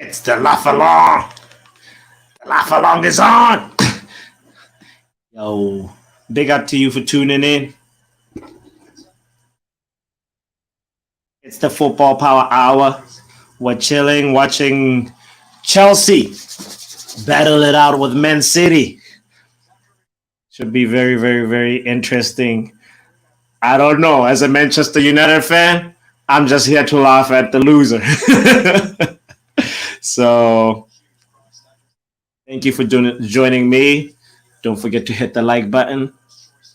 It's the laugh along. The laugh along is on. Yo, big up to you for tuning in. It's the Football Power Hour. We're chilling, watching Chelsea battle it out with Man City. Should be very, very, very interesting. I don't know. As a Manchester United fan, I'm just here to laugh at the loser. So, thank you for joining me. Don't forget to hit the like button.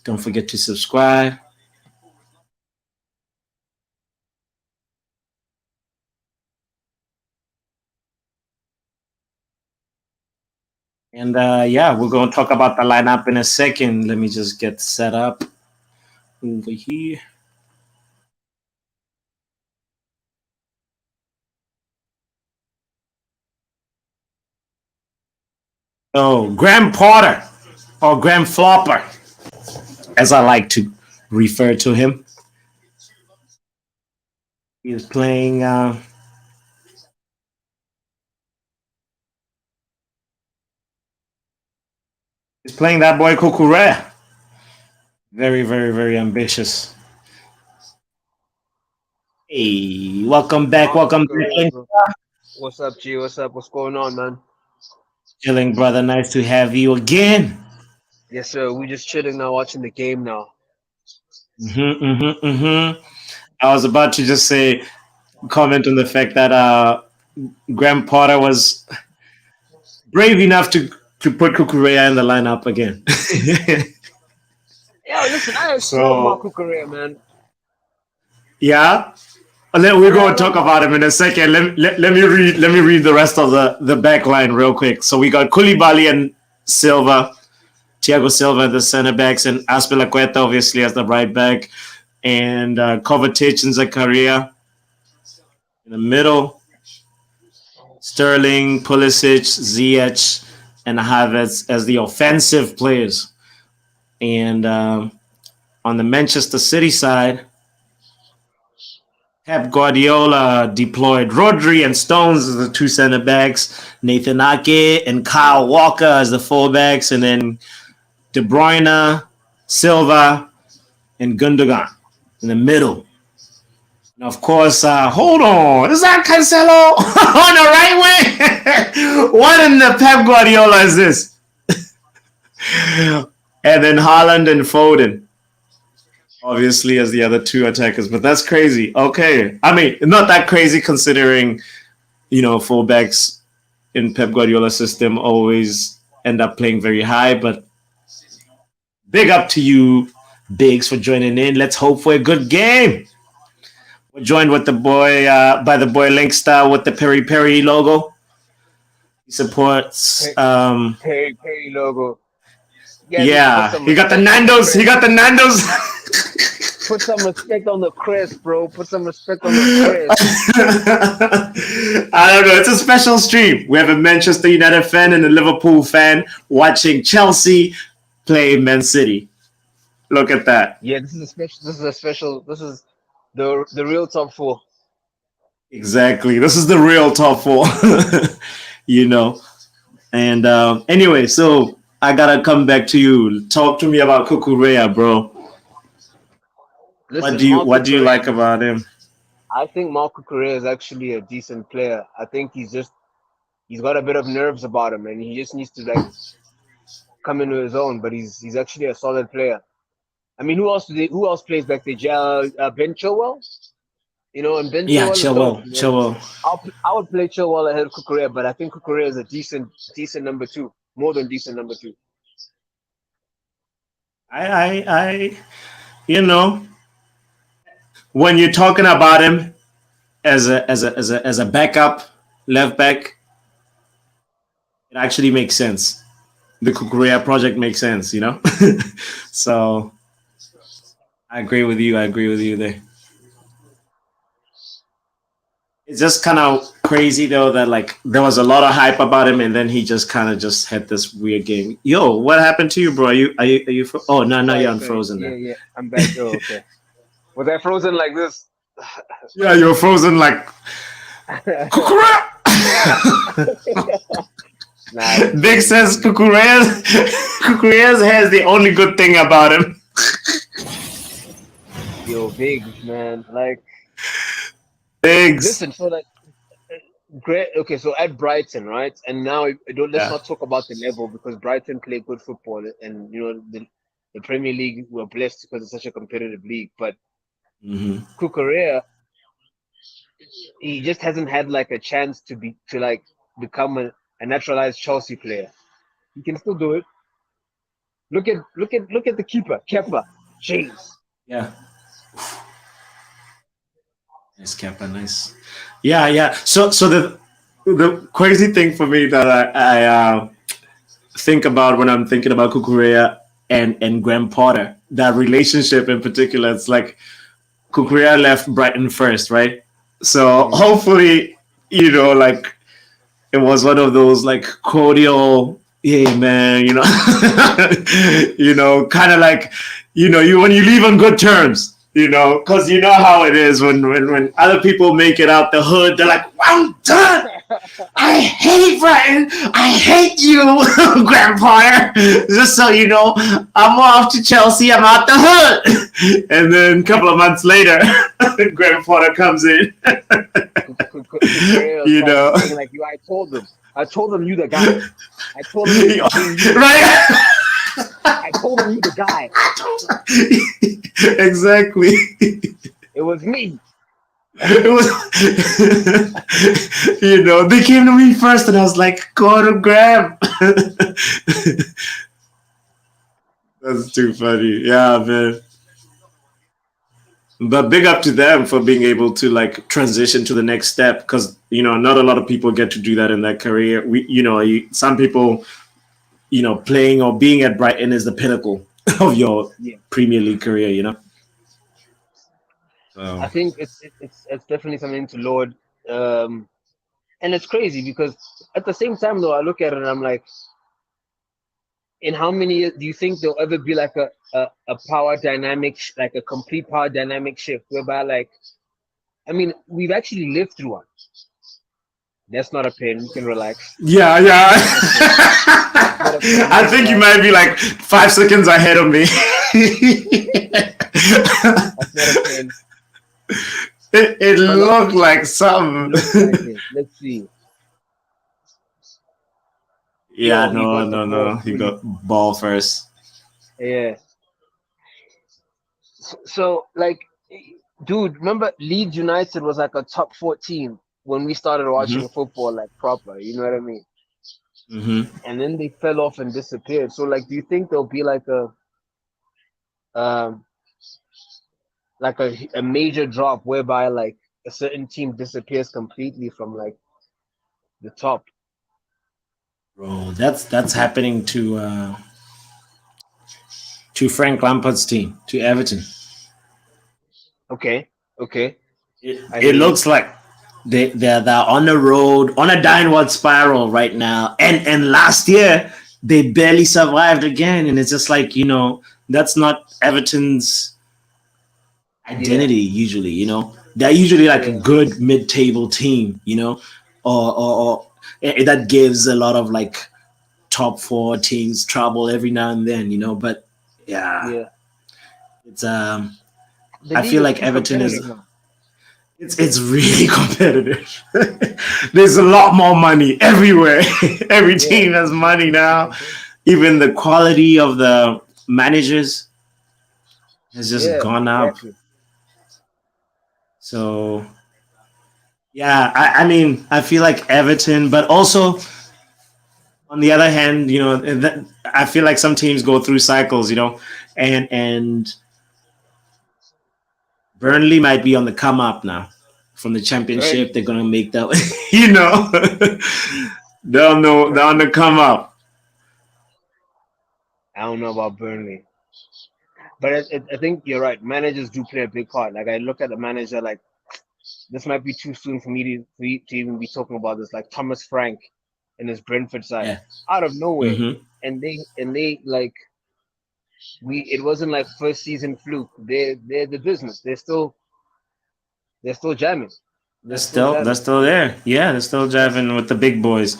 Don't forget to subscribe. And yeah, we're going to talk about the lineup in a second. Let me just get set up over here. Oh, Graham Potter, or Graham Flopper, as I like to refer to him. He is playing. He's playing that boy Kukurea. Very, very, very ambitious. Hey, welcome back. Welcome back. What's up, G? What's up? What's going on, man? Chilling, brother. Nice to have you again. Yes, sir. We just chilling now, watching the game now. I was about to just say, comment on the fact that Graham Potter was brave enough to put Kukurea in the lineup again. Yeah, listen, I love Marco Correa, man. Yeah. We're going to talk about him in a second. Let me read the rest of the back line real quick. So we got Koulibaly and Silva, Thiago Silva at the center backs, and Azpilicueta obviously as the right back, and Kovacic and Zakaria in the middle. Sterling, Pulisic, Ziyech, and Havertz as the offensive players. And on the Manchester City side, Pep Guardiola deployed Rodri and Stones as the two center backs, Nathan Ake and Kyle Walker as the fullbacks, and then De Bruyne, Silva, and Gundogan in the middle. And of course, hold on, is that Cancelo on the right wing? What in the Pep Guardiola is this? And then Haaland and Foden, obviously, as the other two attackers, but that's crazy. Okay. I mean, not that crazy considering, fullbacks in Pep Guardiola's system always end up playing very high, but big up to you, Biggs, for joining in. Let's hope for a good game. We're joined with the boy, by the boy Linkstar with the Peri Peri logo. He supports... Peri logo. Yeah, he got the Nando's. He got the Nando's. Put some respect on the crest, bro. Put some respect on the crest. I don't know. It's a special stream. We have a Manchester United fan and a Liverpool fan watching Chelsea play Man City. Look at that. Yeah, this is a special. This is the real top four. Exactly. This is the real top four. And anyway, so I gotta come back to you. Talk to me about Kukurea, bro. Listen, what do you like about him? I think Marco Correa is actually a decent player. I think he's got a bit of nerves about him, and he just needs to come into his own. But he's actually a solid player. I mean, who else plays back there? Ben Chilwell, and Ben Chilwell. Chilwell. I would play Chilwell ahead of Kukurea, but I think Kukurea is a decent number two, more than decent number two. I when you're talking about him as a backup left back, it actually makes sense. The Kukurea project makes sense, So I agree with you. There. It's just kind of crazy though that there was a lot of hype about him, and then he just kind of just had this weird game. Yo, what happened to you, bro? Are you? Oh no, you're unfrozen. Yeah, I'm back. Oh, okay. Was I frozen like this? Yeah, you're frozen like Kukurea. Nah, Big says Kukureya's hair is the only good thing about him. yo, Biggs, man. Like, Biggs. listen, so like, great. Okay, so at Brighton, right? And now, let's Yeah. not talk about the level because Brighton play good football, and the Premier League we're blessed because it's such a competitive league. But Hmm. Kukurea, he just hasn't had like a chance to like become a naturalized Chelsea player. He can still do it. Look at the keeper, Kepa. Jeez. Yeah. Nice, Kappa. Nice. Yeah, yeah. So the crazy thing for me that I think about when I'm thinking about Kukurea and Graham Potter, that relationship in particular, it's like Kukurea left Brighton first, right? So Mm. hopefully, like it was one of those like cordial, hey man, kind of like, you when you leave on good terms, because you know how it is when other people make it out the hood, they're like, well done. I hate Brighton. I hate you, Grandpa. Just so you know, I'm off to Chelsea. I'm out the hood. And then a couple of months later, Grandpa comes in. Kukurea you starts know, saying like, "You, I told them you the guy. I told them it was being you. right? I told them you the guy. Exactly. It was me." It was, they came to me first, and I was like, "Go to Graham." That's too funny. Yeah, man. But big up to them for being able to like transition to the next step, because not a lot of people get to do that in their career. Some people, playing or being at Brighton is the pinnacle of your Yeah, Premier League career. I So think it's definitely something to laud. Um, and it's crazy because at the same time though, I look at it and I'm like, in how many years do you think there'll ever be like a power dynamic, like a complete power dynamic shift whereby like, I mean, we've actually lived through one. That's not a pain. We can relax. yeah, yeah. That's not a pain. That's not a pain. We I can think you relax. might be like 5 seconds ahead of me. That's not a pain. it But like, looked like it something. looks like it. Let's see. Yeah, Yo, he no, got the no, ball no. He fully. got ball first. Yeah. So, like, dude, remember Leeds United was like a top 14 when we started Hmm. watching football like proper. You know what I mean? Hmm. And then they fell off and disappeared. So, like, do you think there'll be um a major drop whereby like a certain team disappears completely from like the top? Bro, that's happening to Frank Lampard's team, to Everton. Okay, okay, It, I it hear you. looks like they're on the road on a downward spiral right now. And last year they barely survived again, and it's just like that's not Everton's Yeah, identity usually. They're usually like a yeah, good mid-table team. Or that gives a lot of like top four teams trouble every now and then. But yeah, yeah. it's The I league feel is like too Everton is competitive now. it's really competitive. There's a lot more money everywhere. Every Yeah, team has money now. mhm. Even the quality of the managers has just Yeah, gone up. exactly. So yeah, I mean, I feel like Everton, but also on the other hand, I feel like some teams go through cycles, and Burnley might be on the come up now from the championship. Burnley. They're gonna make that, you know, they'll know they're on the come up. I don't know about Burnley, but I think you're right. Managers do play a big part. Like I look at the manager, like this might be too soon for me to even be talking about this. Like Thomas Frank and his Brentford side, Yeah. out of nowhere, Mm-hmm. and they like we. It wasn't like first season fluke. They're the business. They're still jamming. They're still They're jamming. still there. Yeah, they're still driving with the big boys.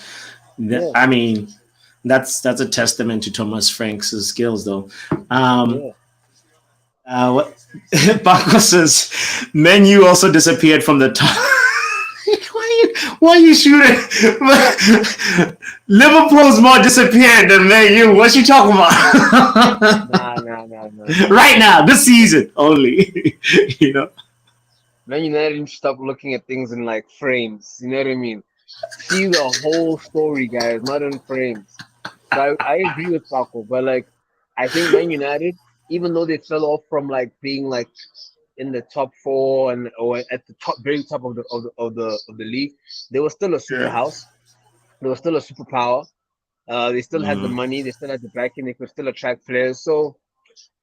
Yeah, I mean, that's a testament to Thomas Frank's skills, though. Um, yeah. what Paco says, menu also disappeared from the top. Why are you shooting? Liverpool's more disappeared than menu. What you talking about? Nah, nah, nah, nah, nah. Right now, this season only. you know. Man United need to stop looking at things in like frames. You know what I mean? See the whole story, guys, not in frames. So I agree with Paco, but like I think Man United, even though they fell off from like being like in the top four and or at the top, very top of the league, they were still a super Yeah. house. They were still a superpower. They still had the Mm, money. They still had the backing. They could still attract players. So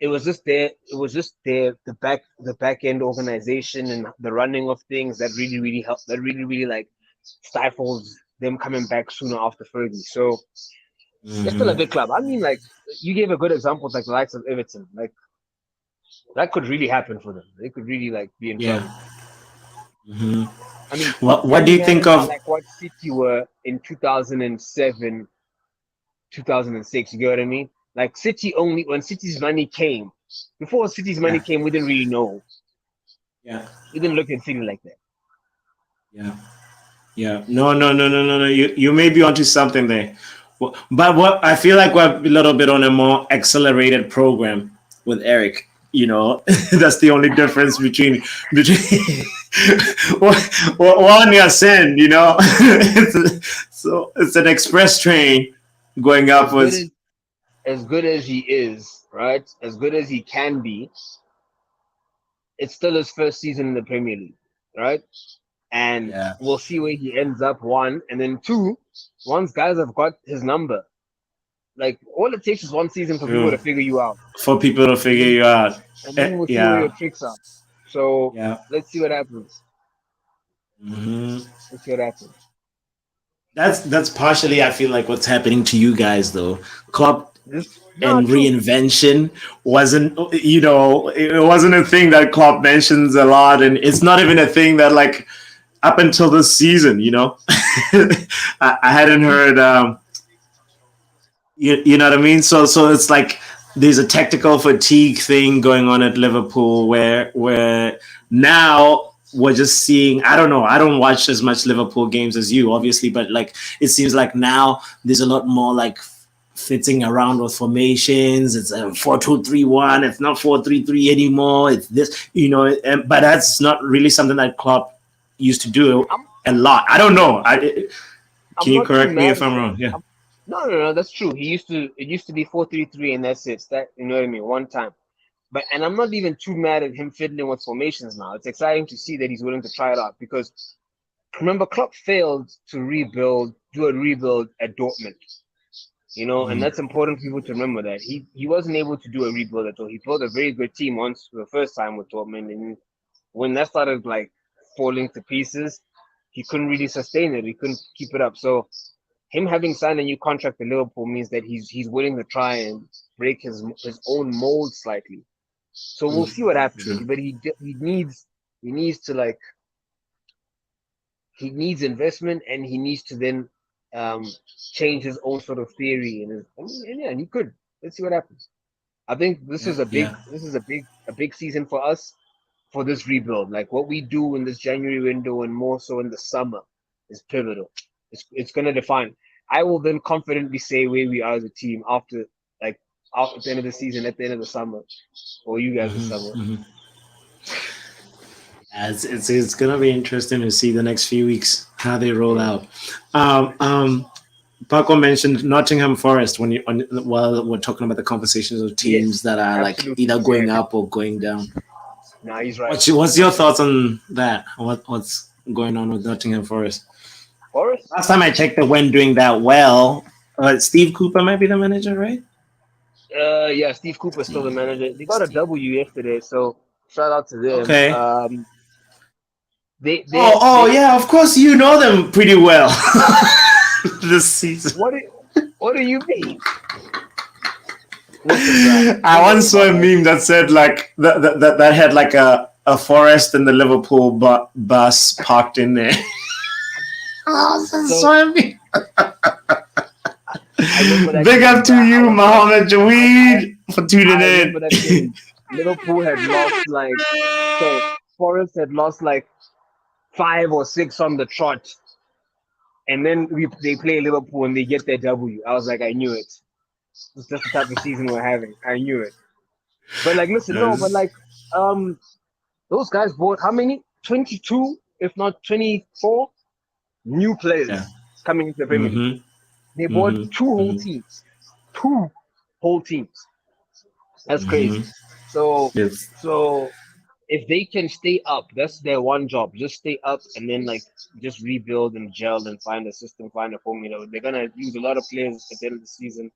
it was just there. It was just there. The back end organization and the running of things that really helped. That really like stifles them coming back sooner after Fergie. So it's still a mhm. big club. I mean, like you gave a good example, like the likes of Everton. Like that could really happen for them. They could really like be in Yeah. trouble. Mhm. I mean, What Man do you think United are of? like what City were in 2007, 2006. You get what I mean? Like City only when City's money came. Before City's money Yeah. came, we didn't really know. Yeah. We didn't look at City like that. Yeah. Yeah. No. You may be onto something there. But what I feel like we're a little bit on a more accelerated program with Eric. That's the only difference between one you're saying, it's an express train going As good upwards. as good as he is, right? As good as he can be, it's still his first season in the Premier League, right? And Yeah. we'll see where he ends up. One, and then two, once guys have got his number, like all it takes is one season for people True. to figure you out, For people to and figure then you out. we'll see where your Yeah. tricks are. So Yeah. let's see what happens. Hmm. Let's see what happens. That's partially I feel like what's happening to you guys though. Klopp This no and true. reinvention wasn't it wasn't a thing that Klopp mentions a lot, and it's not even a thing that like up until this season, I hadn't heard. You know what I mean? So it's like there's a tactical fatigue thing going on at Liverpool where now we're just seeing. I don't know. I don't watch as much Liverpool games as you, obviously, but like it seems like now there's a lot more like fitting around with formations. It's a 4-2-3-1. It's not 4-3-3 anymore. It's this, but that's not really something that Klopp used to do I'm a lot. I don't know. Can I'm you not too correct me mad if at I'm it. wrong? Yeah. No, that's true. It used to be 4-3-3 and that's it. That you know what I mean, one time. But and I'm not even too mad at him fiddling with formations now. It's exciting to see that he's willing to try it out because remember Klopp failed to do a rebuild at Dortmund. And Mhm. that's important for people to remember that he wasn't able to do a rebuild at all. He built a very good team once for the first time with Dortmund, and when that started like falling to pieces, he couldn't really sustain it. He couldn't keep it up. So him having signed a new contract with Liverpool means that he's willing to try and break his own mold slightly. So we'll see what happens. True. But he needs to like he needs investment and he needs to then um, change his own sort of theory and yeah, and he could. Let's see what happens. I think this Yeah. is a Yeah. big season for us for this rebuild. Like what we do in this January window and more so in the summer is pivotal. It's gonna define. I will then confidently say where we are as a team like after the end of the season, at the end of the summer, or you guys this summer. Mhm. Yeah, it's gonna be interesting to see the next few weeks how they roll Yeah, out. Paco mentioned Nottingham Forest while we're talking about the conversations of teams yes, that are like absolutely. either going Same. up or going down. Nah, he's right. What's your thoughts on that? What's going on with Nottingham Forest? Forest? Last time I checked, they weren't doing that well. Steve Cooper might be the manager, right? Yeah, Steve Cooper's still the Steve. manager. They got a Steve. W yesterday, so shout out to them. Okay. Oh, They yeah. Of course, you know them pretty well this season. what what do you mean? Listen, bro. I Don't worry once saw about a that. meme that said like that had like a a Forest and the Liverpool bus parked in there. Oh, that's So so happy. I remember that Big up game, to bro. I you, was like, Mohammed I Jaweed, for tuning I in. remember that game. Liverpool had lost like so. Forest had lost like 5 or 6 on the trot, and then they play Liverpool and they get their W. I was like, I knew it. It's just the type of season we're having. I knew it. But like, listen, no, but Yes. like, um, those guys bought how many? 22, if not 24, new Yeah. players coming into the Premier League. Mm-hmm. They bought Mm-hmm. two whole Mm-hmm. teams, two whole teams. That's Mm-hmm. crazy. So, Yes. so if they can stay up, that's their one job. Just stay up and then like just rebuild and gel and find a system, find a formula. They're gonna lose a lot of players at the end of the season.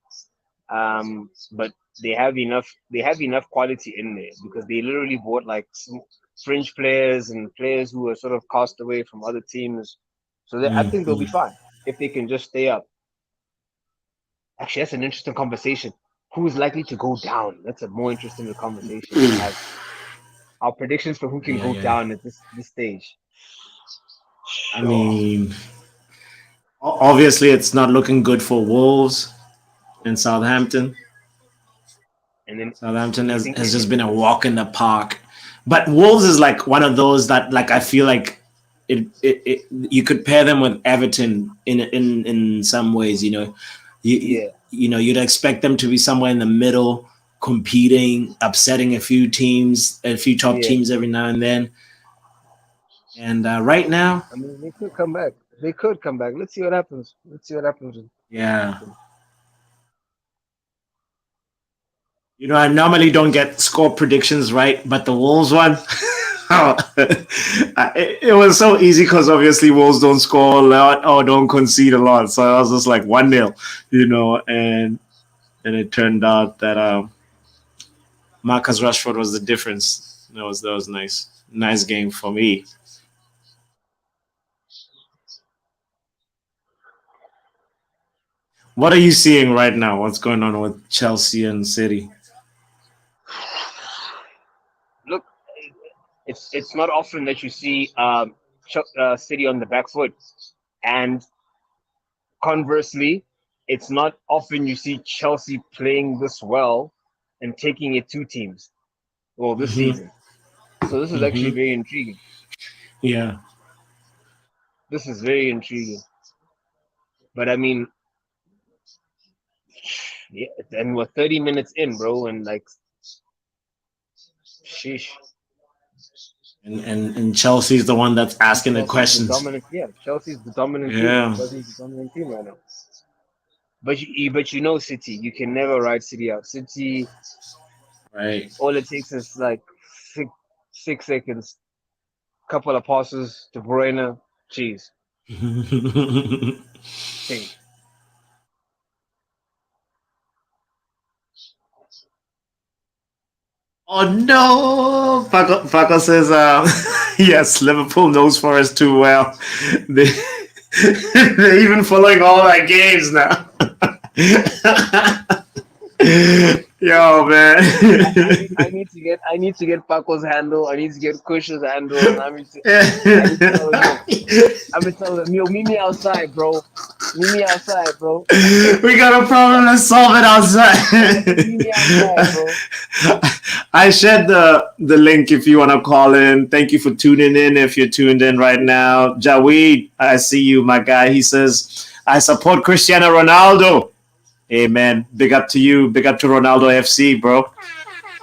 But they have enough. They have enough quality in there because they literally bought like some French players and players who are sort of cast away from other teams. So I think they'll be Mm-hmm. fine if they can just stay up. Actually, that's an interesting conversation. Who is likely to go down? That's a more interesting conversation to have. Our predictions for who can Yeah, go yeah. down at this stage. I Sure. mean, obviously, it's not looking good for Wolves and Southampton. And then Southampton you has think just been a walk in the park. But Wolves is like one of those that like I feel like it you could pair them with Everton in some ways, you know. yeah, You know, you'd expect them to be somewhere in the middle, competing, upsetting a few teams, a few top yeah. teams every now and then. And right now, I mean, they could come back. They could come back. Let's see what happens. Let's see what happens with yeah, them. you know, I normally don't get score predictions right, but the Wolves one, it was so easy because obviously Wolves don't score a lot or don't concede a lot. So I was just like 1-0, you know, and it turned out that Marcus Rashford was the difference. That was nice game for me. What are you seeing right now? What's going on with Chelsea and City? Look, it's not often that you see City on the back foot, and conversely, it's not often you see Chelsea playing this well and taking it to teams. Well, this Mm-hmm. season. So this is actually Mm-hmm. very intriguing. Yeah. This is very intriguing. But I mean, yeah, and we're 30 minutes in, bro, and like, sheesh. And Chelsea's the one that's And asking the Chelsea's the questions. dominant. Yeah, Chelsea's the dominant team. Yeah. Chelsea's the dominant team right now. But you know, City, you can never ride City out. City, Right. all it takes is like six, 6 seconds, couple of passes to Bruyne, jeez, change. Oh no! Paco says, yes, Liverpool knows Forest too well. They, they're even following all our games now. Yo, I man. need to get Paco's handle. I need to get Kush's handle, and I need to tell him, yo, I'm gonna tell him, yo, meet me outside, bro. Meet me outside, bro. We got a problem. Let's solve it Meet me outside, outside. bro. I shared the link if you want to call in. Thank you for tuning in. If you're tuned in right now, Jaweed, I see you, my guy. He says, I support Cristiano Ronaldo. Hey, man, big up to you. Big up to Ronaldo FC, bro.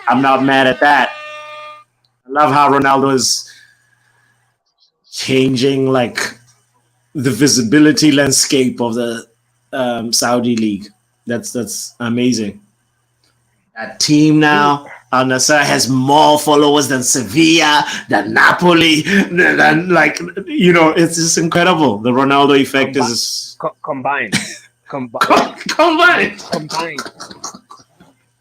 I'm not mad at that. I love how Ronaldo is changing like the visibility landscape of the Saudi league. That's amazing. That team Dude, now, Al Nassr has more followers than Sevilla, than Napoli, than like you know, it's just incredible. The Ronaldo effect combi- is combined, like combined. combined.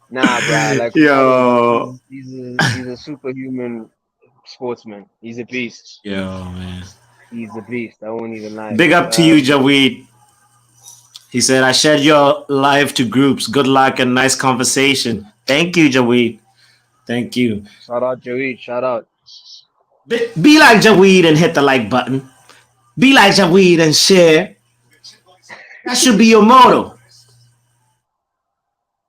Nah, bruh, like Ronaldo, Yo, he's a superhuman sportsman. He's a beast. yo, man. He's a beast. I won't even lie. Big up to you, Jaweed. He said, I shared your live to groups. Good luck and nice conversation. Thank you, Jaweed. Thank you. Shout out Joey. Shout out. Be like Jaweed and hit the like button. Be like Jaweed and share. That should be your motto.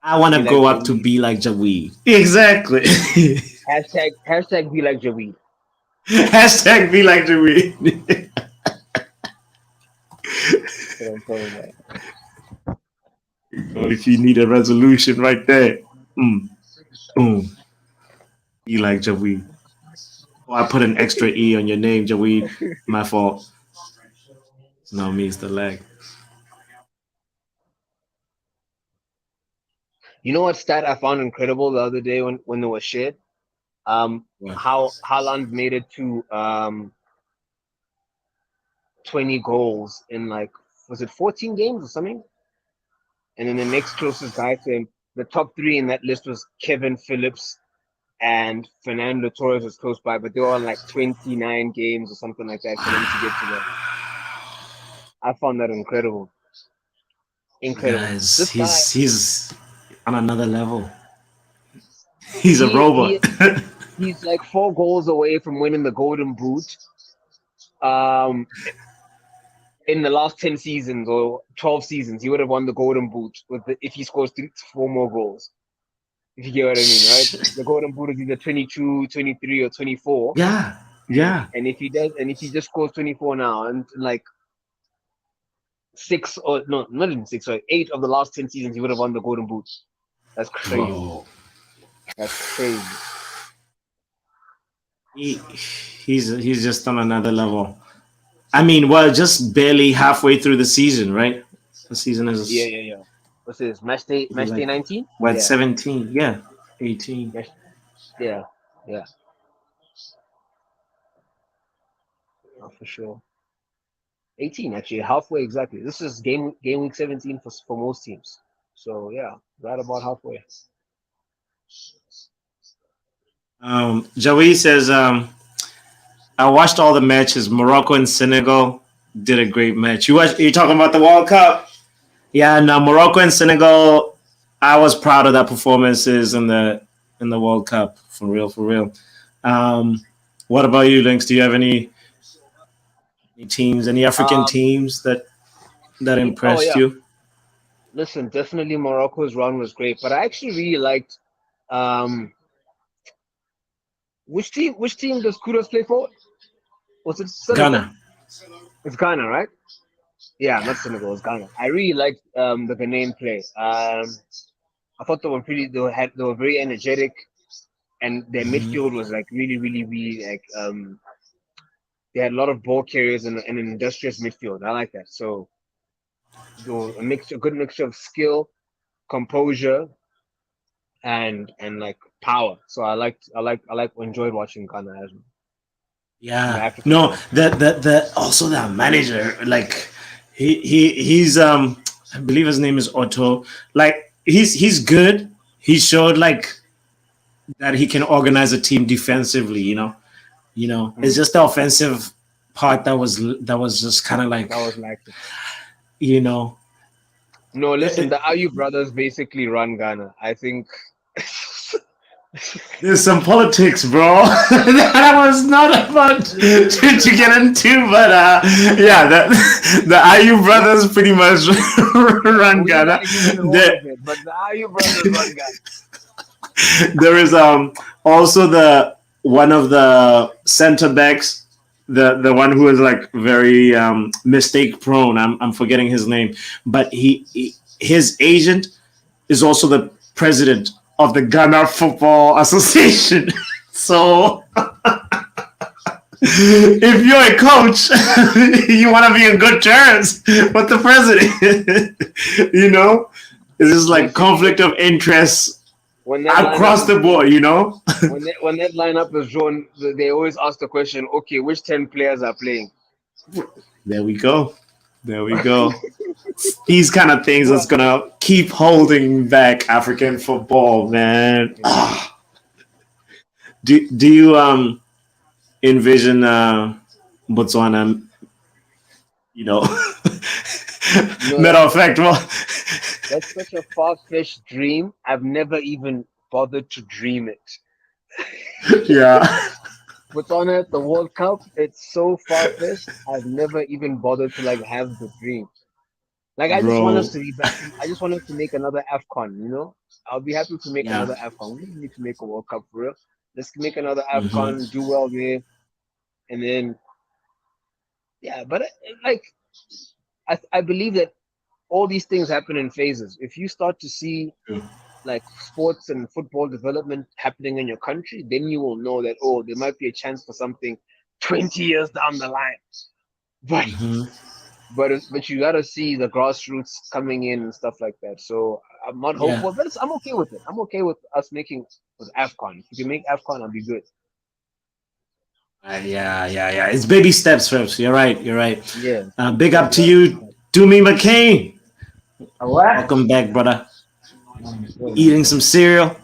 I want Be to like grow up to Jaweed. be like Jaweed. Exactly. Hashtag be like Jaweed. Hashtag be like Jaweed. That's what I'm talking about. If you need a resolution right there, mm, boom, be like Jaweed. Oh, I put an extra E on your name, Jaweed. My fault. No, me, it's the leg. You know what stat I found incredible the other day when they were shared? What? How Haaland made it to 20 goals in like, was it 14 games or something? And then the next closest guy to him, the top three in that list was Kevin Phillips and Fernando Torres was close by, but they were on like 29 games or something like that for them to get to that. I found that incredible. Incredible. Guys, This guy, he's on another level. He's a he robot. he he's like 4 goals away from winning the Golden Boot. Um, in the last 10 seasons or 12 seasons, he would have won the Golden Boot if he scores 4 more goals. If you get what I mean, right? The Golden Boot is either 22, 23, or 24. Yeah, yeah. And if he just scores 24 now, and like six or no, not even six, sorry, 8 of the last 10 seasons, he would have won the Golden Boot. That's crazy. Bro, That's crazy. he, he's just on another level. I mean, well, just barely halfway through the season, right? The season Yeah, is yeah, yeah. What's this? Match day like 19? what, Yeah. 17? Yeah, 18. Match, yeah, yeah, oh, for sure. 18 actually, halfway exactly. This is game week 17 for most teams. So yeah, right about halfway. Joey says, I watched all the matches. Morocco and Senegal did a great match. You talking about the World Cup? Yeah, no, Morocco and Senegal. I was proud of that performances in the World Cup, for real, for real. Um, what about you, Lynx? Do you have any teams, any African Um, teams that oh impressed yeah, you? listen, definitely Morocco's run was great, but I actually really liked um which team does Kudos play for? Was it Senegal? Ghana. It's Ghana, right? Yeah, not Senegal, it's Ghana. I really liked the Ghanaian play. I thought they were very energetic, and their Mhm. midfield was like really, really, really like they had a lot of ball carriers and an industrious midfield. I like that. So there was a good mixture of skill, composure, and like power. So I enjoyed watching Ghana as well on the Yeah. African No, side. the also that manager, like he's I believe his name is Otto. Like he's good. He showed like that he can organize a team defensively, It's Mm. just the offensive part that was just kind of like, That was like you know, no. it- Listen, the it- Ayu brothers basically run Ghana. I think. there's some politics, bro. that I was not about to get into, but yeah, the IU Not, brothers pretty much run we ain't Ghana. gotta get into all There, of it, but the Ayu brothers run Ghana. there is also the one of the center backs, the one who is like very mistake prone. I'm forgetting his name, but his agent is also the president of the Ghana Football Association. So if you're a coach, you want to be in good terms with the president. It's just like Listen, conflict of interest when that lineup across is the board. when that lineup is drawn, they always ask the question, okay, which 10 players are playing? There we go. There we go. These kind of things Well, that's gonna keep holding back African football, man. Do you envision Botswana, you know, no, matter of fact, well, that's such a far-fetched dream. I've never even bothered to dream it. yeah, Botswana at the World Cup, it's so far-fetched. I've never even bothered to like have the dream. Like I just want us bro. to be back. I just want us to make another AFCON. I'll be happy to make Yeah. another AFCON. We don't need to make a World Cup for real. Let's make another Hmm. AFCON, do well there, and then yeah. But like I believe that all these things happen in phases. If you start to see like sports and football development happening in your country, then you will know that there might be a chance for something 20 years down the line. But Hmm. but you gotta see the grassroots coming in and stuff like that. So I'm not Yeah. hopeful, but I'm okay with it. I'm okay with us making with AFCON. If you can make AFCON, I'll be good. Yeah. It's baby steps first. You're right. You're right. Yeah, Big yeah, up we to gotta. you, Doomy McCain. What? Welcome back, brother. Good, Eating man. some cereal.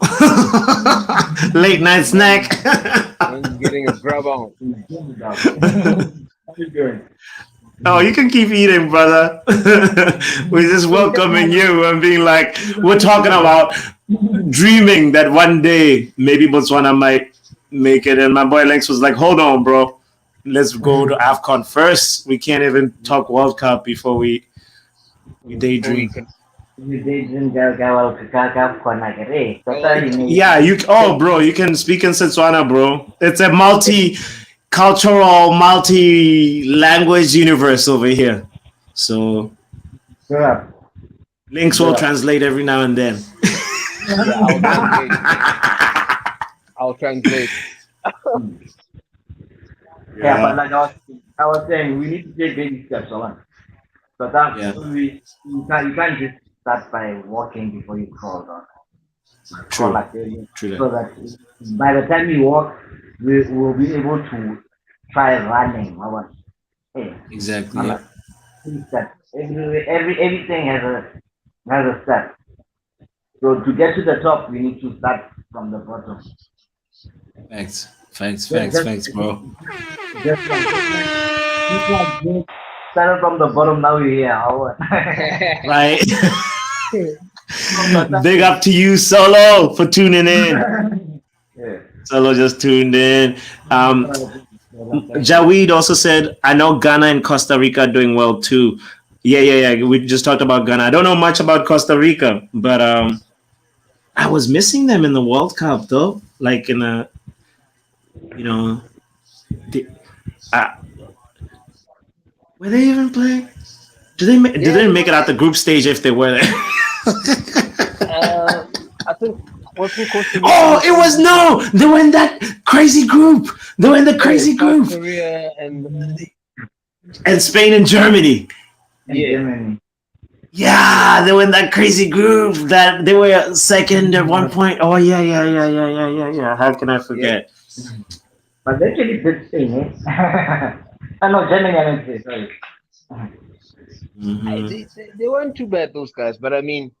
Late night snack. Man's getting his grub on. How you doing? Oh, you can keep eating, brother. We're just welcoming you and being like, we're talking about dreaming that one day maybe Botswana might make it. And my boy Lex was like, hold on, bro. Let's go to AFCON first. We can't even talk World Cup before we Before we daydream. can. You didn't go to Kaka Konagare. Oh, Totally. Yeah, bro, you can speak in Setswana, bro. It's a multi-cultural, multi-language universe over here. So Sure. links will Sure. translate every now and then. yeah, I'll translate. I'll translate. Yeah, but Yeah, like I was saying, we need to take baby steps along. So that yeah, you can't just start by walking before you crawl. Or crawl true, like this. true that. So that by the time you walk, we will be able to try running. I want. Hey, Exactly. I'm Yeah. like, step. Everything has a step. So to get to the top, we need to start from the bottom. Just, Facts, just, bro. just like this. Started from the bottom, now we're here. Our Right. from the Big top. up to you, Solo, for tuning in. Yeah. Solo just tuned in. Um, Jaweed also said, I know Ghana and Costa Rica are doing well too. Yeah. We just talked about Ghana. I don't know much about Costa Rica, but I was missing them in the World Cup though. Like in a, you know, the, uh, were they even playing? Did Yeah, they they make were. it out the group stage if they were there? I think wasn't Costa Rica in Oh, the it was same group? no. They were in that crazy group. They were in the Oh, crazy South group. Korea and And Spain and Germany. And yeah, Germany. Yeah, they were in that crazy group that they were second at one point. Oh yeah. How can I yeah. forget? But they actually did Spain, eh? I know Germany, I meant to say, sorry. Hmm. They weren't too bad those guys, but I mean,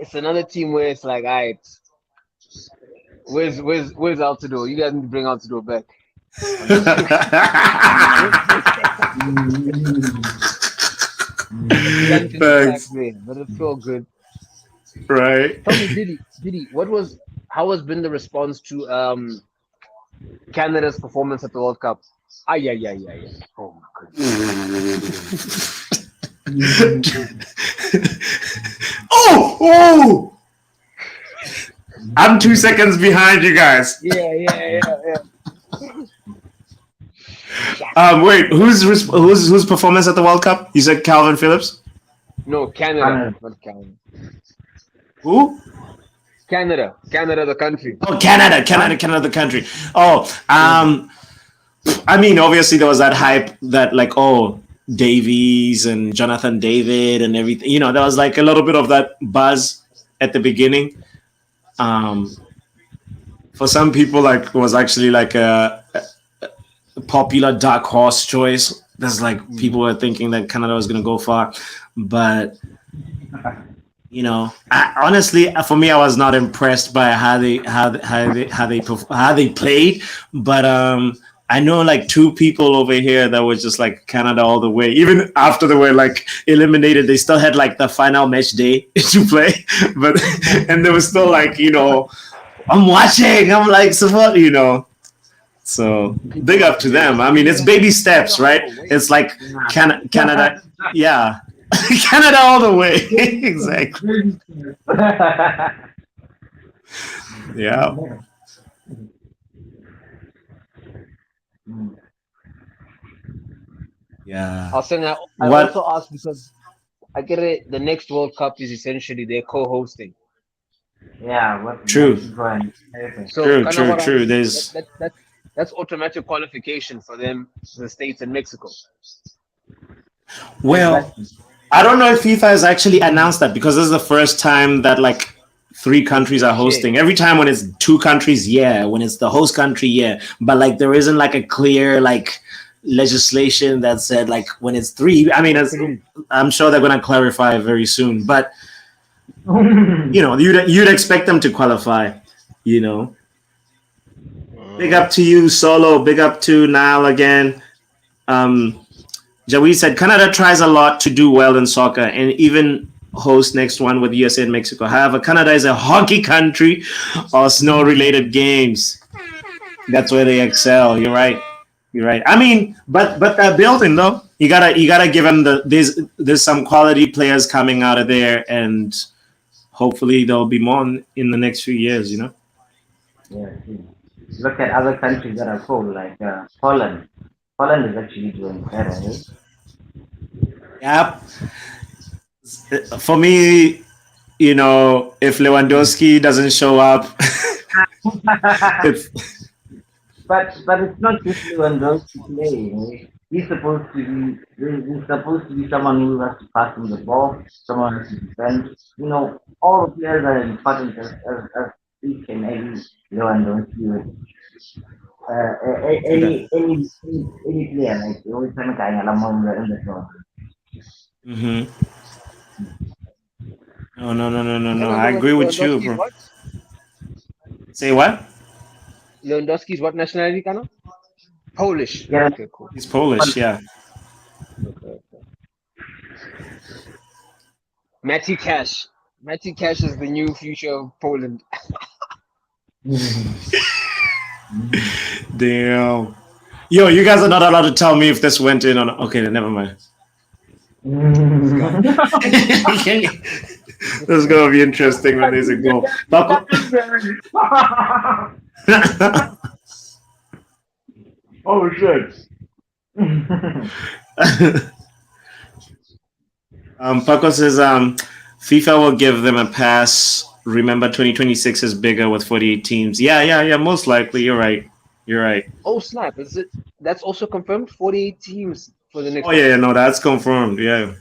it's another team where it's like, all right, where's Altidore? You guys need to bring Altidore back. I'm just blunt in the back Thanks. there, but it's all good. Right. Tell me, Diddy, how has been the response to Canada's performance at the World Cup? Yeah. Oh my goodness. Oh. I'm 2 seconds behind you guys. Yeah. Wait, whose performance at the World Cup? You said Calvin Phillips. No, Canada, not Canada. Who? Canada, the country. Oh, Canada, the country. Oh, I mean, obviously there was that hype that like, oh, Davies and Jonathan David and everything. You know, there was like a little bit of that buzz at the beginning. For some people, like it was actually like a popular dark horse choice. There's like people were thinking that Canada was going to go far, but you know, honestly, for me, I was not impressed by how they played. But I know like two people over here that were just like Canada all the way. Even after they were like eliminated, they still had like the final match day to play. But and they were still like, you know, I'm watching. I'm like support, So big up to them. I mean, it's baby steps, right? It's like Canada, yeah, Canada all the way. Exactly. Yeah. Yeah. I'll send that. I What? also asked because I get it. The next World Cup is essentially they're co-hosting. Yeah, what True. Mexico and everything. So kind of what I'm True. There's. that's automatic qualification for them, the States and Mexico. Well, I don't know if FIFA has actually announced that because this is the first time that like 3 countries are hosting. Every time when it's 2 countries, yeah. When it's the host country, yeah. But like there isn't like a clear like legislation that said like when it's 3. I mean, I'm sure they're gonna clarify very soon. But you'd expect them to qualify. Big up to you, Solo. Big up to Niall again. Jawi said Canada tries a lot to do well in soccer and even host next one with USA and Mexico. However, Canada is a hockey country or snow-related games. That's where they excel. You're right. I mean, but they're building though. You gotta give them there's some quality players coming out of there, and hopefully there'll be more in the next few years. Yeah. Look at other countries that are cool, like Poland. Poland is actually doing better. Eh? Yep. For me, if Lewandowski doesn't show up, but it's not just Lewandowski playing. Eh? He's supposed to be someone who has to pass him the ball, someone who has to defend. All the players are important as each and every Lewandowski. Any player, like you always trying to guy along in the floor. Mm-hmm. No. I agree with you, bro. What? Say what? Lewandowski's what nationality, Kana? Polish. Yeah. Okay, cool. He's Polish, yeah. Okay. Matty Cash. Matty Cash is the new future of Poland. Damn. Yo, you guys are not allowed to tell me if this went in or not. Okay, then never mind. This is gonna be interesting when there's a goal. Oh shit. Paco says FIFA will give them a pass. Remember 2026 is bigger with 48 teams. Yeah, most likely. You're right. Oh snap, is it that's also confirmed? 48 teams for the next Oh yeah, no, that's confirmed. Yeah.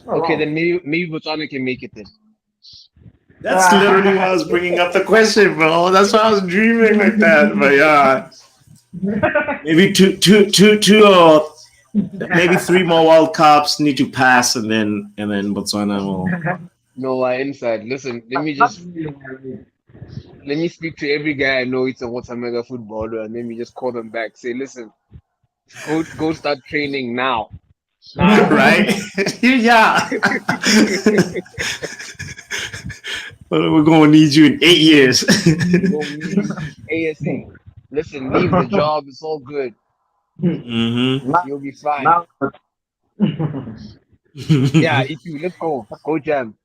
Okay, then maybe Botswana can make it then. That's literally why I was bringing up the question, bro. That's why I was dreaming like that. But yeah, maybe two or maybe 3 more World Cups need to pass, and then Botswana will. No, inside. Listen, let me speak to every guy I know. It's a Watermega footballer, and let me just call them back. Say, listen, go start training now. Right? Yeah. We're gonna need you in 8 years. ASA. Listen, leave the job. It's all good. Mm-hmm. You'll be fine. Yeah, if you let's go jam.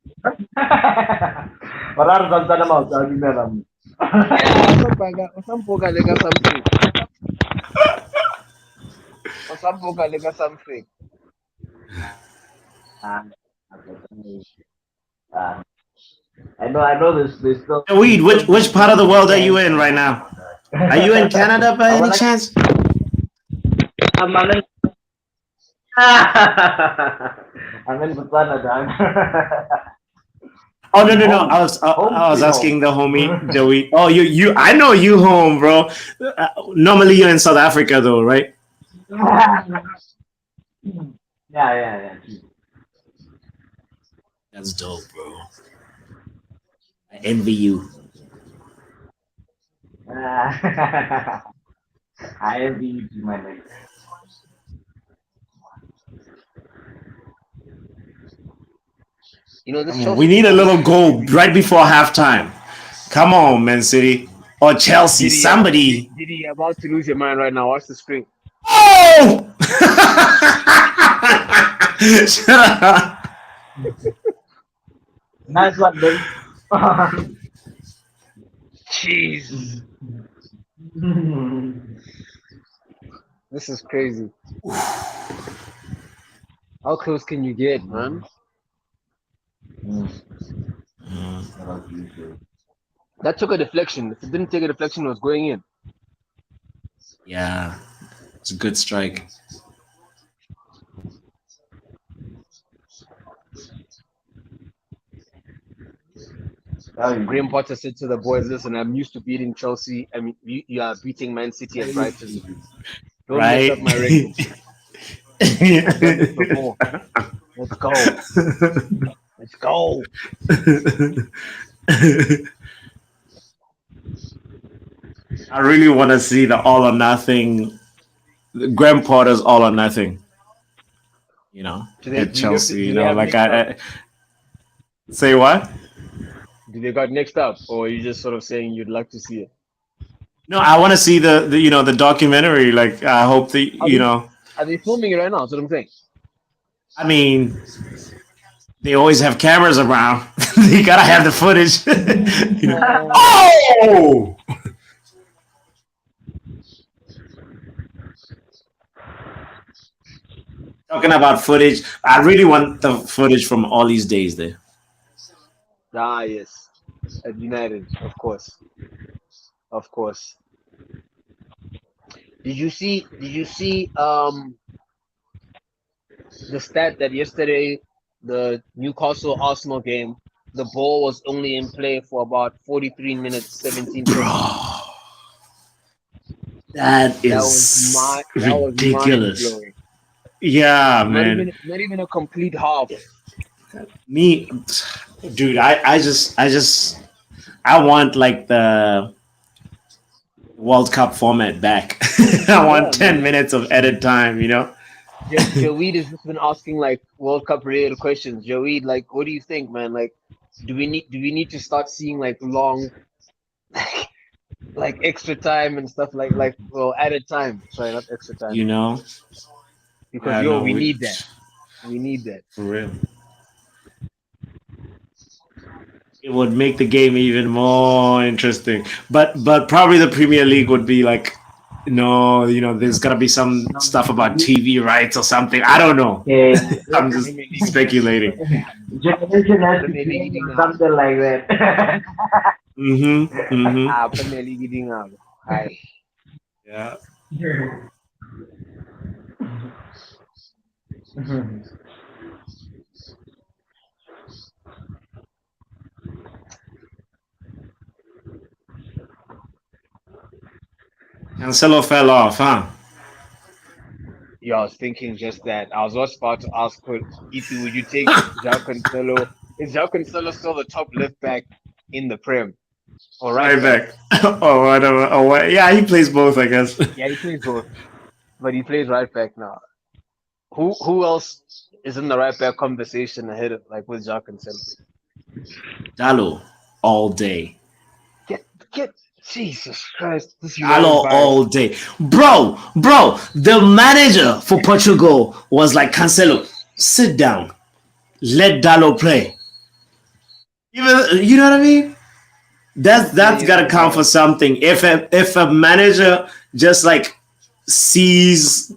Something. I know there's still. Weed, which part of the world are you in right now? Are you in Canada by any chance? I'm in Botswana, dog. Oh no! I was asking the homie Joey. Oh, you! I know you home, bro. Normally you're in South Africa, though, right? Yeah. That's dope, bro. I envy you. I envy you too, my man. This We need a little goal right before halftime. Come on, Man City or Chelsea. Somebody. Did he about to lose your mind right now? Watch the screen. Oh! Shut up. Nice one, baby. Jeez, this is crazy. How close can you get, man? That took a deflection. If it didn't take a deflection, it was going in. Yeah, it's a good strike. Graham Potter said to the boys, "Listen, I'm used to beating Chelsea. I mean, you are beating Man City and Brighton. Don't mess up Right? my record. I've done this before. Let's go. Let's go." I really want to see the all or nothing, Graham Potter's all or nothing. You know, at Chelsea. You do they know, have like next up? I say what? Do they got next up, or are you just sort of saying you'd like to see it? No, I want to see the you know the documentary. Like I hope the Are you they, know. are they filming it right now? That's what I'm saying. I mean, they always have cameras around. You gotta have the footage. You know. Oh! Talking about footage, I really want the footage from all these days there. Ah, yes. At United, of course. Of course. Did you see the stat that yesterday the Newcastle Arsenal game, the ball was only in play for about 43 minutes 17 seconds. Bro, that is That was mind ridiculous. blowing. Yeah, man. Not even a complete half. Me, dude, I want like the World Cup format back. I want Yeah, 10 man. minutes of edit time, you know? Joeid has just been asking like World Cup related questions. Joeid, like, what do you think, man? Like, do we need to start seeing like long like extra time and stuff like well added time. Sorry, not extra time. You know? Because Yeah, yo, no, we need that. We need that. for real. It would make the game even more interesting. But probably the Premier League would be like, no, you know, there's gotta be some stuff about TV rights or something. I don't know. Okay. I'm just Premier League eating up. speculating. Generation has to Premier League change eating or up. something like that. Mm-hmm. Mm-hmm. Premier League eating up. Aye. Yeah. Cancelo fell off, huh? Yeah, I was thinking just that. I was just about to ask, Ethan, would you take João Cancelo? Is João Cancelo still the top left back in the Prem or right Right back? back. Or whatever. Or what? Yeah, he plays both, I guess. Yeah, he plays both, but he plays right back now. Who else is in the right back conversation ahead of like with João Cancelo? Dalo all day. Get Jesus Christ, this United Dalo bias. all day. Bro, the manager for Portugal was like, Cancelo, sit down. Let Dalo play. Even you know what I mean? That's gotta count for something. If a manager just like sees,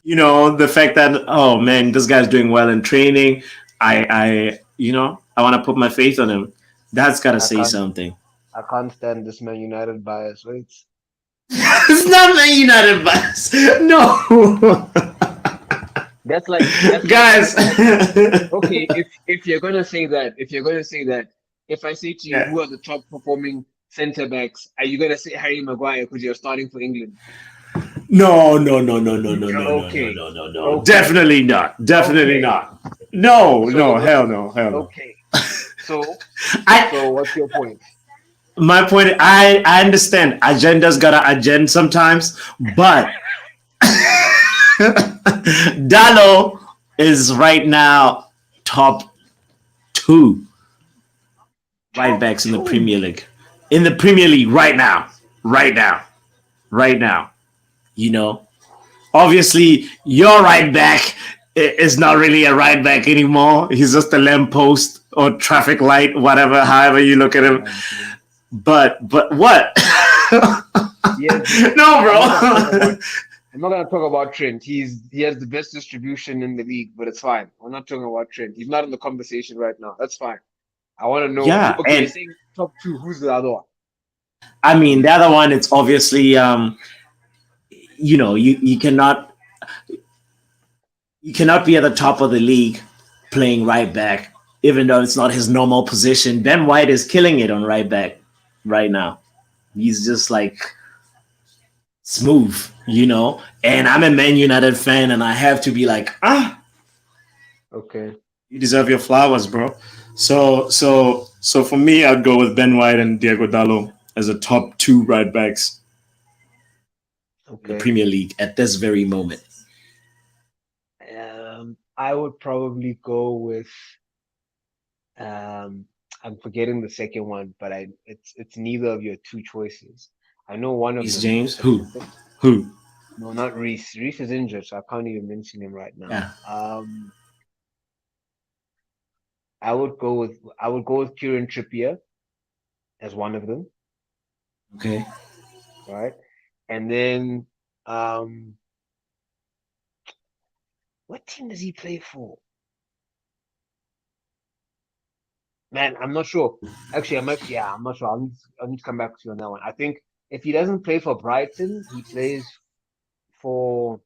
you know, the fact that, oh man, this guy's doing well in training, I you know, I want to put my faith on him. That's gotta I say can't something. I can't stand this Man United bias. Wait. It's not Man United bias. No. That's Guys. okay. If you're gonna say that, if I say to you Yeah. who are the top performing centre backs, are you gonna say Harry Maguire because you're starting for England? No. Okay. No. Okay. Definitely not. Definitely Okay. No, no, So hell no. okay. So I so what's your point? My point, I understand agenda's gotta agenda sometimes, but Dalo is right now top 2 right Top backs in the two. Premier League. in the Premier League right now, right now, right now. You know, obviously your right back is not really a right back anymore. He's just a lamppost or traffic light, whatever, however you look at him. But what? Yes, No, I'm bro. not gonna talk about Trent. He has the best distribution in the league, but it's fine. We're not talking about Trent. He's not in the conversation right now. That's fine. I want to know who. Yeah, Okay, you're and saying top two. Who's the other one? I mean the other one. It's obviously you cannot be at the top of the league playing right back, even though it's not his normal position. Ben White is killing it on right back right now. He's just like smooth. And I'm a Man United fan, and I have to be like, Okay. you deserve your flowers, bro. So for me, I'd go with Ben White and Diego Dallo as the top two right backs in the Okay. Premier League at this very moment. I would probably go with I'm forgetting the second one, but it's neither of your two choices. I know one of Reece them. James, who? No, not Reece. Reece is injured, so I can't even mention him right now. Yeah. I would go with Kieran Trippier as one of them, Okay. right? And then um what team does he play for? Man, I'm not sure. Actually, I'm not sure. I'll need to come back to you on that one. I think if he doesn't play for Brighton, he plays for.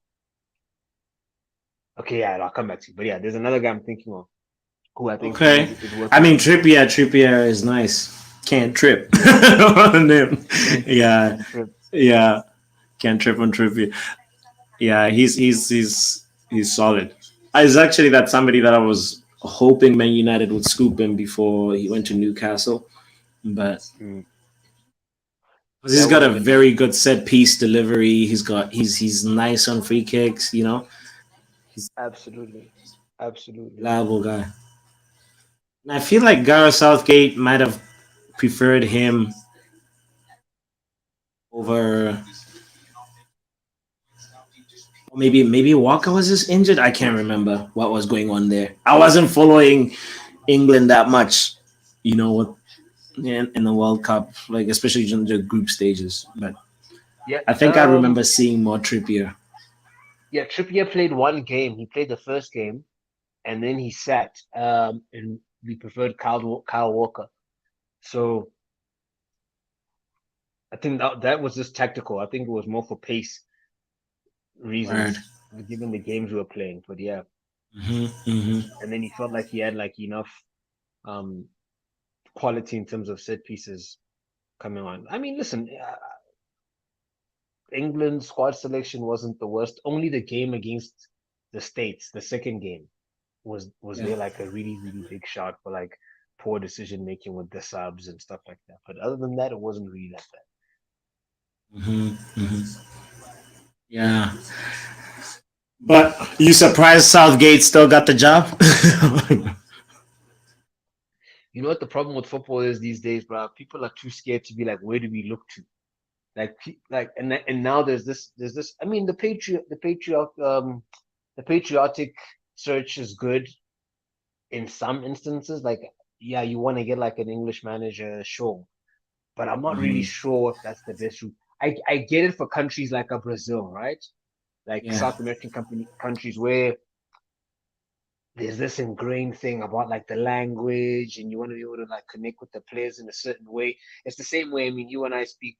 Okay, yeah, I'll come back to you. But yeah, there's another guy I'm thinking of who I think Okay. is worth I mean, mentioning. Trippier is nice. Can't trip on him. Yeah, Can't trip. yeah. Can't trip on Trippier. Yeah, he's solid. It's actually that somebody that I was hoping Man United would scoop him before he went to Newcastle, but Mm, because he's that got would a have been very good set piece delivery. He's nice on free kicks. He's absolutely, a absolutely. reliable guy. And I feel like Gareth Southgate might have preferred him over. Maybe Walker was just injured. I can't remember what was going on there. I wasn't following England that much, with in the World Cup, like especially during the group stages. But Yeah, I think I remember seeing more Trippier. yeah. Trippier played one game. He played the first game, and then he sat. And we preferred Kyle Walker. So I think that was just tactical. I think it was more for pace Word. reasons, given the games we were playing. But yeah, Hmm. and then he felt like he had like enough um quality in terms of set pieces coming on. I mean, listen, England squad selection wasn't the worst. Only the game against the States, the second game, was Yeah. there like a really really big shot for like poor decision making with the subs and stuff like that. But other than that, it wasn't really that bad. Hmm. Yeah. But you surprised Southgate still got the job? You know what the problem with football is these days, bro? People are too scared to be like, where do we look to? And now there's this. I mean, the patriotic search is good in some instances. Like, yeah, you want to get like an English manager, sure, but I'm not really Mhm. sure if that's the best route. I get it for countries like a Brazil, right? Like Yeah. South American countries where there's this ingrained thing about like the language and you want to be able to like connect with the players in a certain way. It's the same way. I mean, you and I speak,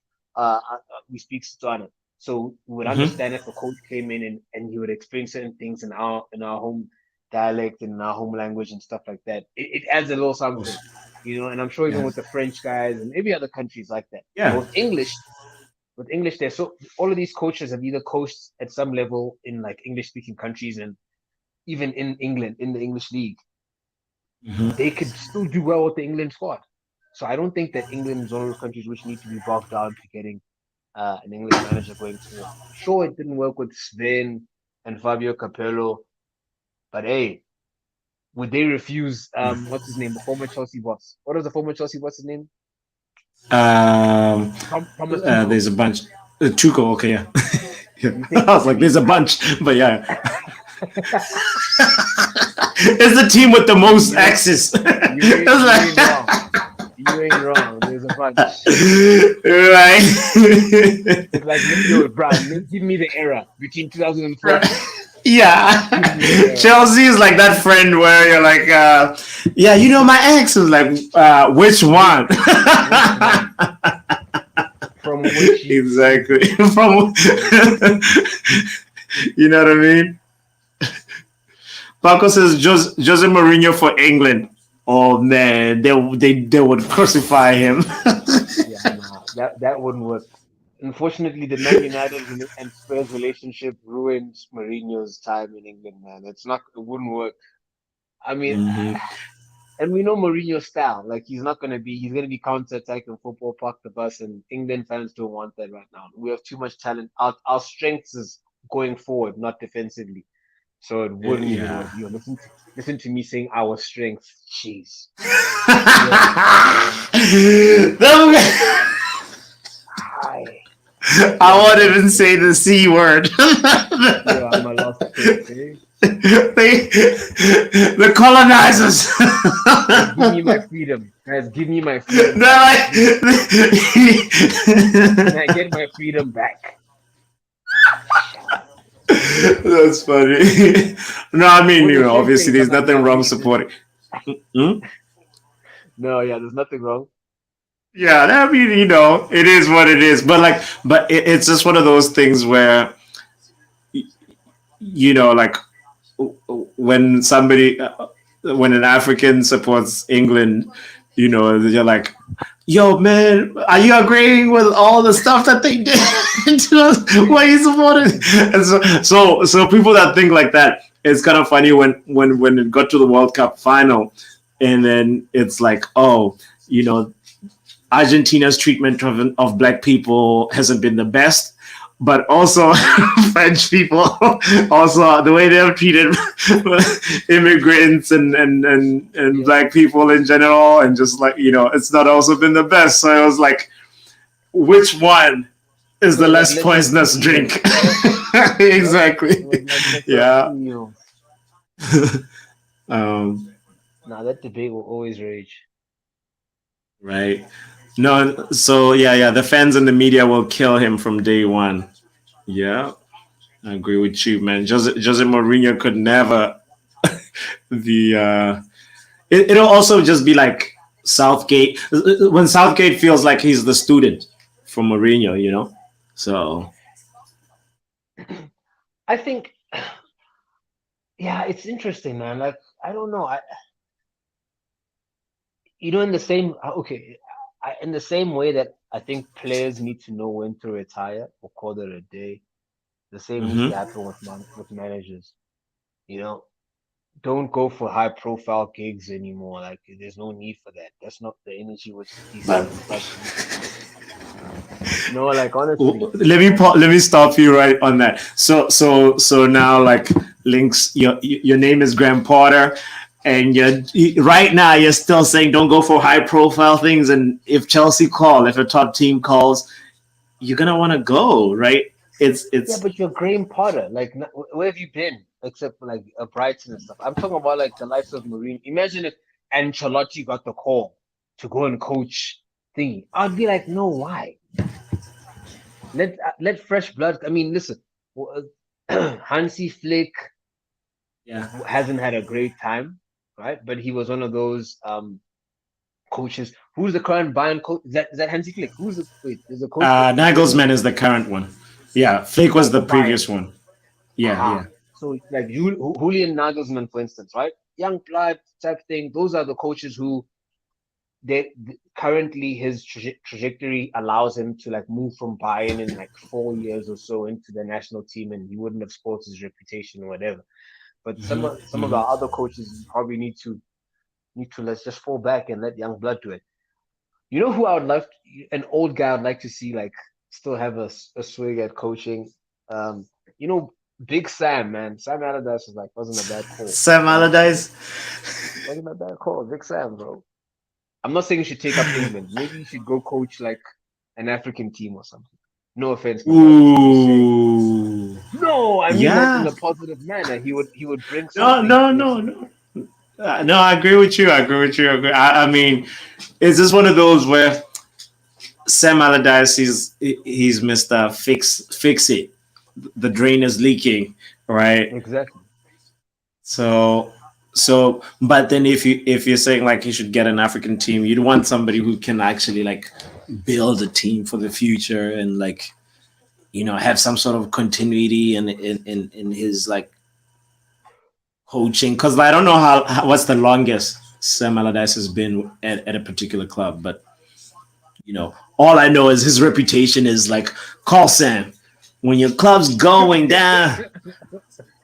we speak Setswana, so we would Hmm. understand if a coach came in and he would explain certain things in our home dialect and in our home language and stuff like that. It adds a little Of something, course. and I'm sure even Yeah. with the French guys and maybe other countries like that. But Yeah. with English, there's so all of these coaches have either coached at some level in like English speaking countries and even in England, in the English league, Hmm. they could still do well with the England squad. So I don't think that England is one of those countries which need to be bogged down to getting an English manager going forward. Sure, it didn't work with Sven and Fabio Capello, but hey, would they refuse what's his name, the former Chelsea boss? What was the former Chelsea boss's name? Um, Thomas Tuchel. there's a bunch. Tuchel, okay, yeah. Yeah. You I think? was like, there's a bunch, but yeah. It's the team with the most You ain't, axes. you It's ain't wrong. like, You ain't wrong. There's a bunch. right. It's like, yo, Brian, give me the era between 2004. Yeah. Give me the era. Chelsea is like that friend where you're like, yeah, you know, my ex is like, which Which, one? which one? From which year? Exactly. From, you know what I mean? Paco says Jose Mourinho for England. Oh man, they would crucify him. Yeah, nah, that wouldn't work. Unfortunately, the Man United and Spurs relationship ruined Mourinho's time in England, man. It wouldn't work. I mean, Mhm. and we know Mourinho's style. Like he's gonna be counter-attacking football, park the bus, and England fans don't want that right now. We have too much talent. Our strength is going forward, not defensively. So it wouldn't even Yeah. work. You listen to me saying our strength. Jeez. Yo, hi. I Yo, I'm a won't lost even case. say the C word. Yo, I'm a lost case, eh? The colonizers. Guys, give me my freedom. Guys, give me my freedom They're back. like, Can I get my freedom back? that's funny. No, I mean, What you does know, Shane obviously, say? there's Sometimes, nothing nah, wrong leave this. supporting. Hmm? No, yeah, there's nothing wrong. Yeah, I mean, you know, it is what it is. But like, it's just one of those things where, you know, like when when an African supports England, you know, you're like, yo, man, are you agreeing with all the stuff that they did to us? Why are you supporting? And so people that think like that, it's kind of funny when it got to the World Cup final, and then it's like, oh, you know, Argentina's treatment of black people hasn't been the best, but also French people, also the way they've treated immigrants and Yeah, black people in general, and just like, you know, it's not also been the best. So I was like, which one is it the was like, less let's just be poisonous even. drink? Yep. It Exactly. was like, let's Yeah. be even. um, Nah, that debate will always rage. right. No, so yeah, the fans and the media will kill him from day one. Yeah, I agree with you, man. Jose Mourinho could never the it'll also just be like Southgate when Southgate feels like he's the student from Mourinho, you know. So I think, yeah, it's interesting, man. Like, I don't know. In the same, okay, in the same way that I think players need to know when to retire or call it a day, the same needs to mhm. happen with managers. You know, don't go for high profile gigs anymore. Like, there's no need for that. That's not the energy which these But clubs need to give. No, like honestly, let me stop you right on that. So now like links your name is Graham Potter, and you right now you're still saying don't go for high profile things, and if a top team calls, you're gonna want to go, right? yeah, It's but you're Graham Potter. Like, where have you been except for like Brighton and stuff? I'm talking about like the likes of Mourinho. Imagine if Ancelotti got the call to go and coach thingy. I'd be like, no, why? Let fresh blood. I mean, listen, Hansi Flick yeah. hasn't had a great time, right? But he was one of those coaches. Who's the current Bayern coach? Is that Hansi Flick? Who's the wait? There's a coach for Germany. Nagelsmann is the current one. Yeah, Flake was the For Bayern. previous one. Yeah, Aha. yeah. So like Julian Nagelsmann, for instance, right? Young blood type thing. Those are the coaches who currently his trajectory allows him to like move from Bayern in like 4 years or so into the national team, and he wouldn't have spoiled his reputation or whatever. But Hmm. some of our other coaches probably need to let's just fall back and let young blood do it. You know who I would love an old guy I'd like to see like still have a swing at coaching. Um, you know, Big Sam, man. Sam Allardyce wasn't a bad call. Sam Allardyce. Wasn't a bad call. Big Sam, bro. I'm not saying you should take up England. Maybe you should go coach like an African team or something. No offense, my brother. I'm just saying. Ooh. No, I mean that in Yeah. a positive manner. He would bring No, something no, to the no, team. no. No, I agree with you. I agree with you. I mean, it's just one of those where Sam Allardyce, he's Mr. Fix it. The drain is leaking, right? Exactly. So but then if you're saying like you should get an African team, you'd want somebody who can actually like build a team for the future and like have some sort of continuity in his like coaching. Because I don't know what's the longest Sam Allardyce has been at a particular club, but all I know is his reputation is like, call Sam when your club's going down.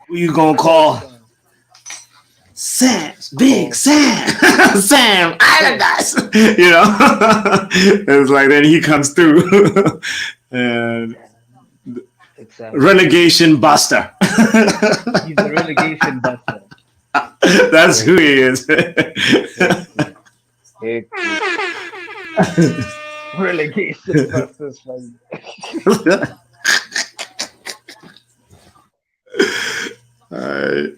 Who you gonna Call call? Sam. Sam, Big Call Sam, Sam Sam. Allardyce. It's like then he comes through, and Exactly. relegation buster. He's a relegation buster. That's who Heck, he is. heck yeah. Heck yeah. Relegation busters, man. Alright.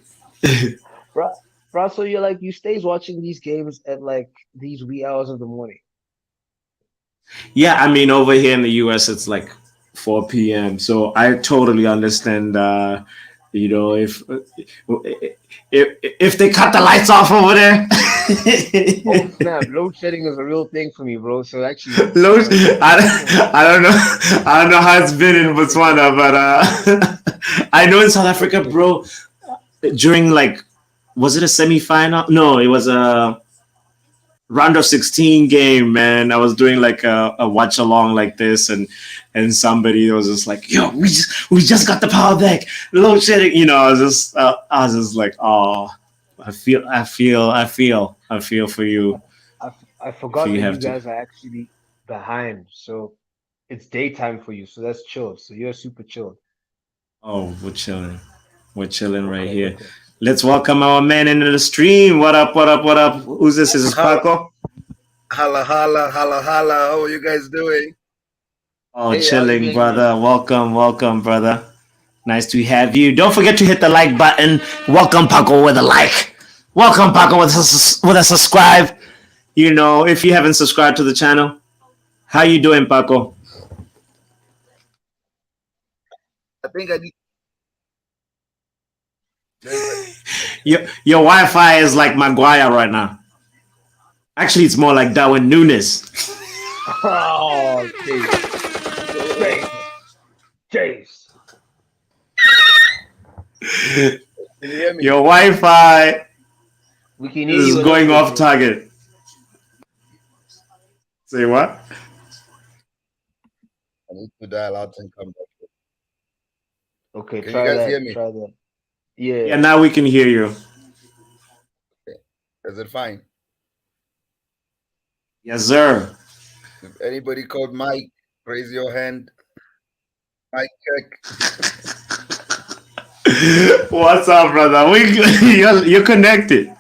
Bro, bro, so you stays watching these games at like these wee hours of the morning. Yeah, I mean, over here in the US, it's like 4 p.m. So I totally understand. If they cut the lights off over there, Oh snap, load shedding is a real thing for me, bro. So actually, load, yeah. I don't know. I don't know how it's been in Botswana, but I know in South Africa, Okay. bro. During like, was it a semi-final? No, it was a round of 16 game, man. I was doing like a watch along like this, and somebody was just like, yo, we just got the power back, load shedding. I was just like, oh, I feel for you I if forgot you that you have to. guys are actually behind, so it's daytime for you, so that's chill. So you're super chill. Oh, we're chilling right Okay, here. okay. Let's welcome our man into the stream. What up, what up, what up? Who's this? Is this Holla, Paco? holla, holla, holla, holla. How are you guys doing? Oh, Hey, how you chilling, doing, man? brother. Welcome, brother. Nice to have you. Don't forget to hit the like button. Welcome, Paco, with a like. Welcome, Paco, with a subscribe. If you haven't subscribed to the channel, how you doing, Paco? I think I need. There's a, Your Wi-Fi is like Maguire right now. Actually, it's more like Darwin Nunes. Oh, jeez, Jace, Jace. can you hear me? Your Wi-Fi We can hear is you a little going bit, off bro. target. Say what? I need to dial out and come back. Okay, Can you try guys that. hear me? Try that. Yeah, Yeah. now we can hear you. Is it fine? Yes, sir. If anybody called Mike, raise your hand. Mike, check. What's up, brother? You're connected.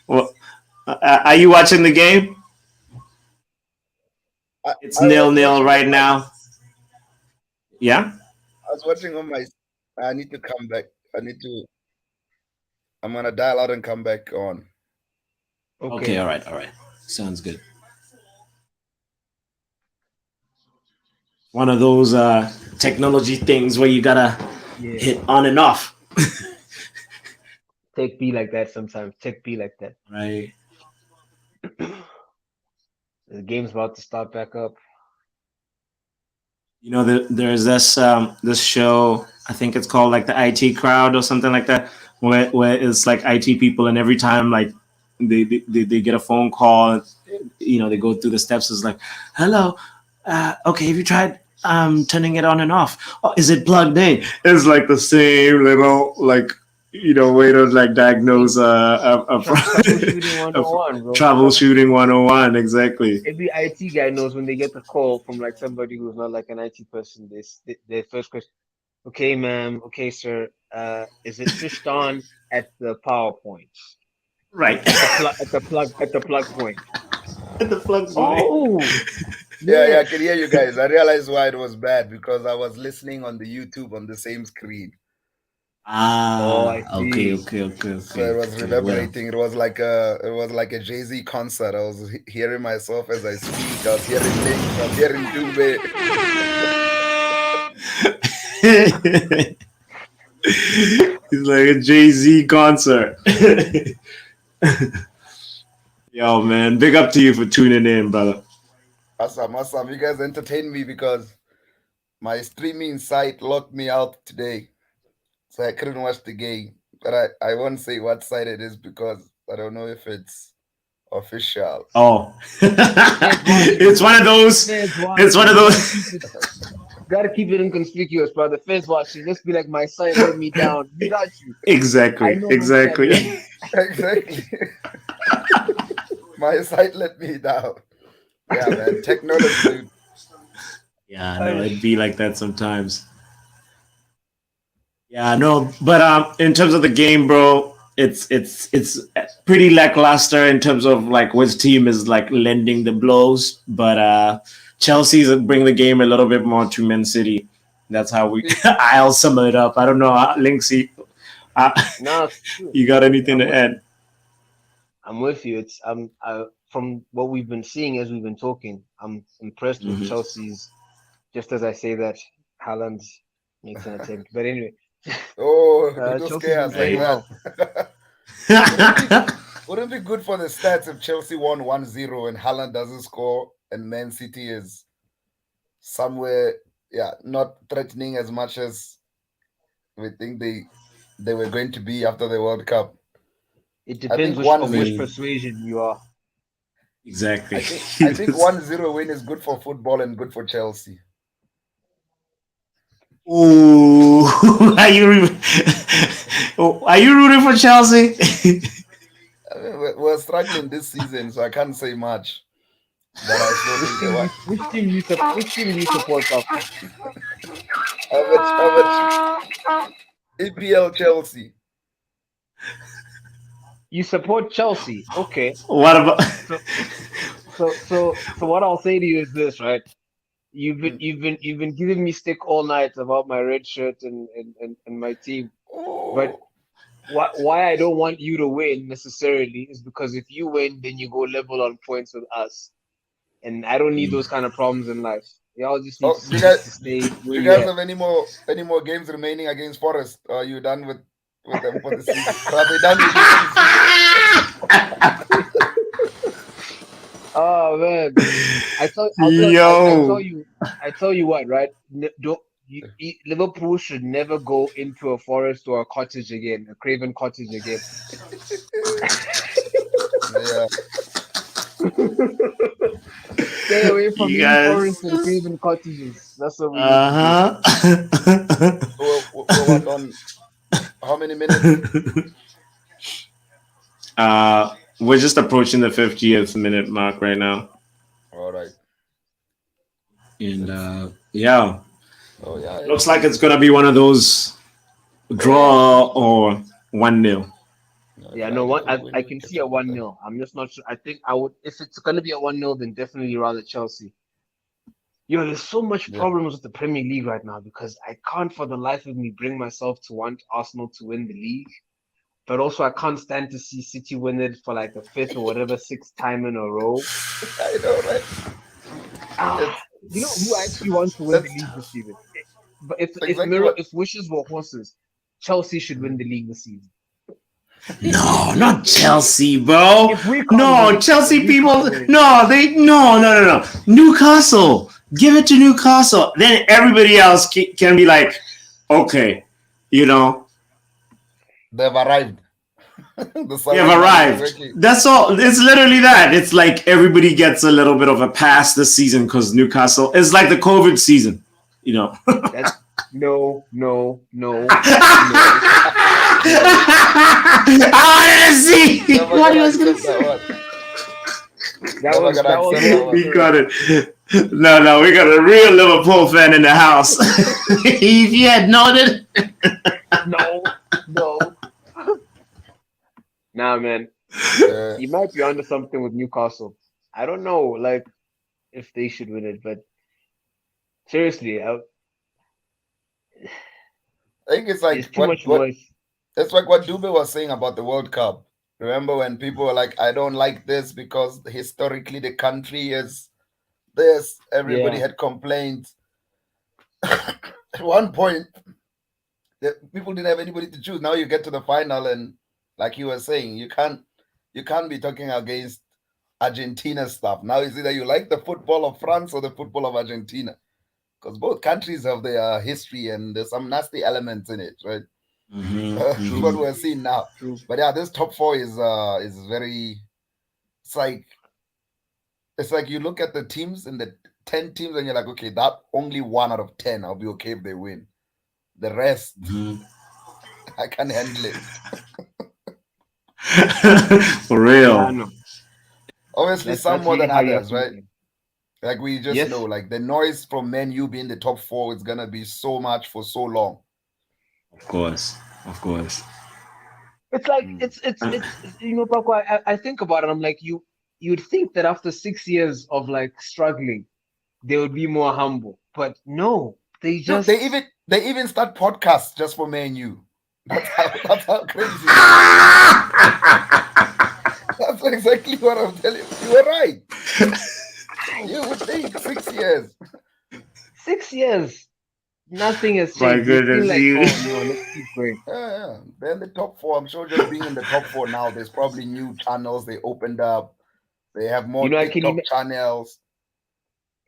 Well, are you watching the game? It's I nil was nil watching right on my. now. Yeah. I was watching on my. I need to come back. I need to. I'm gonna dial out and come back on. Okay. Okay. All right. Sounds good. One of those technology things where you gotta Yeah. hit on and off, Tech be like that sometimes. Tech be like that. right? The game's about to start back up. There's this show. I think it's called like the IT crowd or something like that, where it's like IT people, and every time like they get a phone call, they go through the steps. It's like, hello, okay, have you tried turning it on and off? Oh, is it plugged in? It's like the same little like way to like diagnose Troubleshooting a 101, bro. troubleshooting 101 exactly. Every IT guy knows when they get the call from like somebody who's not like an IT person, their first question, okay, ma'am, okay, sir, is it switched on at the power point? Right. At the plug point. At the flux point. Oh, Yeah, I yeah. can hear you guys. I realized why it was bad because I was listening on the YouTube on the same screen. Oh, I Okay, see. okay, okay, So okay, it was okay. Well. reverberating. It was like a Jay-Z concert. I was hearing myself as I speak. I was hearing Link. I was hearing Dube. It's like a Jay-Z concert. Yo, man, big up to you for tuning in, brother. Awesome. You guys entertained me because my streaming site locked me out today. So I couldn't watch the game. But I won't say what site it is because I don't know if it's official. Oh, Feds watching, it's one of bro. those. Feds It's one of watching. those. Gotta keep it inconspicuous, brother. Feds watching. Let's be like, my son let me down. We got you. I Exactly, know those exactly. campaigns. Exactly. My site let me down. Yeah, man. Technology, dude. Yeah, no, it'd be like that sometimes. Yeah, no, but in terms of the game, bro, it's pretty lackluster in terms of like which team is like lending the blows. But Chelsea's bring the game a little bit more to Man City. That's how we. I'll sum it up. I don't know, Linksy. No, it's true. You got anything I'm to with, add? I'm with you. It's from what we've been seeing as we've been talking. I'm impressed with Mhm. Chelsea's. Just as I say that, Haaland makes an attempt. But anyway, Oh, don't Chelsea's scare been us like playing Hey. well. that. Wouldn't be good for the stats if Chelsea won 1-0 and Haaland doesn't score and Man City is somewhere, yeah, not threatening as much as we think they were going to be after the World Cup. It I depends think which I of which 1-0 mean, persuasion you are. exactly. I think 1-0 win is good for football and good for Chelsea. Ooh, are you rooting for Chelsea? I mean, we're struggling this season, so I can't say much. But I still Which think they team won. you which team do you support, Falcon? How much EPL Chelsea. You support Chelsea. Okay. What about? So so what I'll say to you is this, right? Mm. You've been giving me stick all night about my red shirt and my team. But Oh, why I don't want you to win necessarily is because if you win, then you go level on points with us. And I don't need those kind of problems in life. Y'all just need oh, to just to stay do where you you guys at. have any more games remaining against Forest? Or are you done with them for the season? Are they done with you for the season? Oh man, Yo, I tell you what, right? Don't Liverpool should never go into a forest or a cottage again, a Craven cottage again. Yeah. Stay away from you New guys. Forest and Craven cottages. That's what we need to do. Uh-huh. We're what on how many minutes? We're just approaching the 50th minute mark right now. All right. And Let's see. yeah, Oh yeah, looks it's like it's it's gonna be one of those oh draw or 1-0. Yeah, yeah, no, if what we win I we can get see a over 1-0. I'm just not sure. I think I would if it's gonna be a 1-0, then definitely rather Chelsea. Yo, there's so much yeah. problems with the Premier League right now because I can't for the life of me bring myself to want Arsenal to win the league. But also I can't stand to see City win it for like the fifth or whatever sixth time in a row. I know, right? Ah, It's you know who actually wants to win the that's league this season? But if exactly what if wishes were horses, Chelsea should win the league this season. No, not Chelsea, bro. If we can't No, win, if Chelsea we can't people. win it, No, no. Newcastle. Give it to Newcastle. Then everybody else can be like, okay, you know, they've arrived. The they have salary man is arrived. working. That's all. It's literally that. It's like everybody gets a little bit of a pass this season because Newcastle. It's like the COVID season, you know. that's no, no, no, no, no. I wanted to see Never what he gonna was gonna accept that say. one. Never gonna That was accept that one. We got it. No, we got a real Liverpool fan in the house. If you had noted. no, no. Nah, man. He might be onto something with Newcastle. I don't know, like if they should win it, but seriously, I think it's like it's too much what noise. it's like what Dube was saying about the World Cup. Remember when people were like, I don't like this because historically the country is this, everybody Yeah, had complaints. At one point, people didn't have anybody to choose. Now you get to the final, and like you were saying, you can't be talking against Argentina stuff. Now it's either you like the football of France or the football of Argentina, because both countries have their history and there's some nasty elements in it, right? That's what true, we're seeing now. true. But yeah, this top four is very. It's like you look at the teams and the 10 teams and you're like, okay, that only 1 out of 10, I'll be okay if they win. The rest, I can't handle it. For Yeah, real. I know. Obviously, some That's more really than how you have others, to right? think. Like we just Yes, know, like the noise from Man U being the top four is gonna be so much for so long. Of course. Of course. it's like Mm. it's Paco, I think about it. I'm like you'd think that after 6 years of like struggling, they would be more humble, but no, they Dude, just they even start podcasts just for Man U. That's how crazy it is. That's exactly what I'm telling you. You were right. You would think 6 years. 6 years. Nothing has My changed. They feel goodness, like, you. oh no, let's keep going. Yeah. They're in the top four. I'm sure just being in the top four now, there's probably new channels they opened up. They have more I can TikTok channels.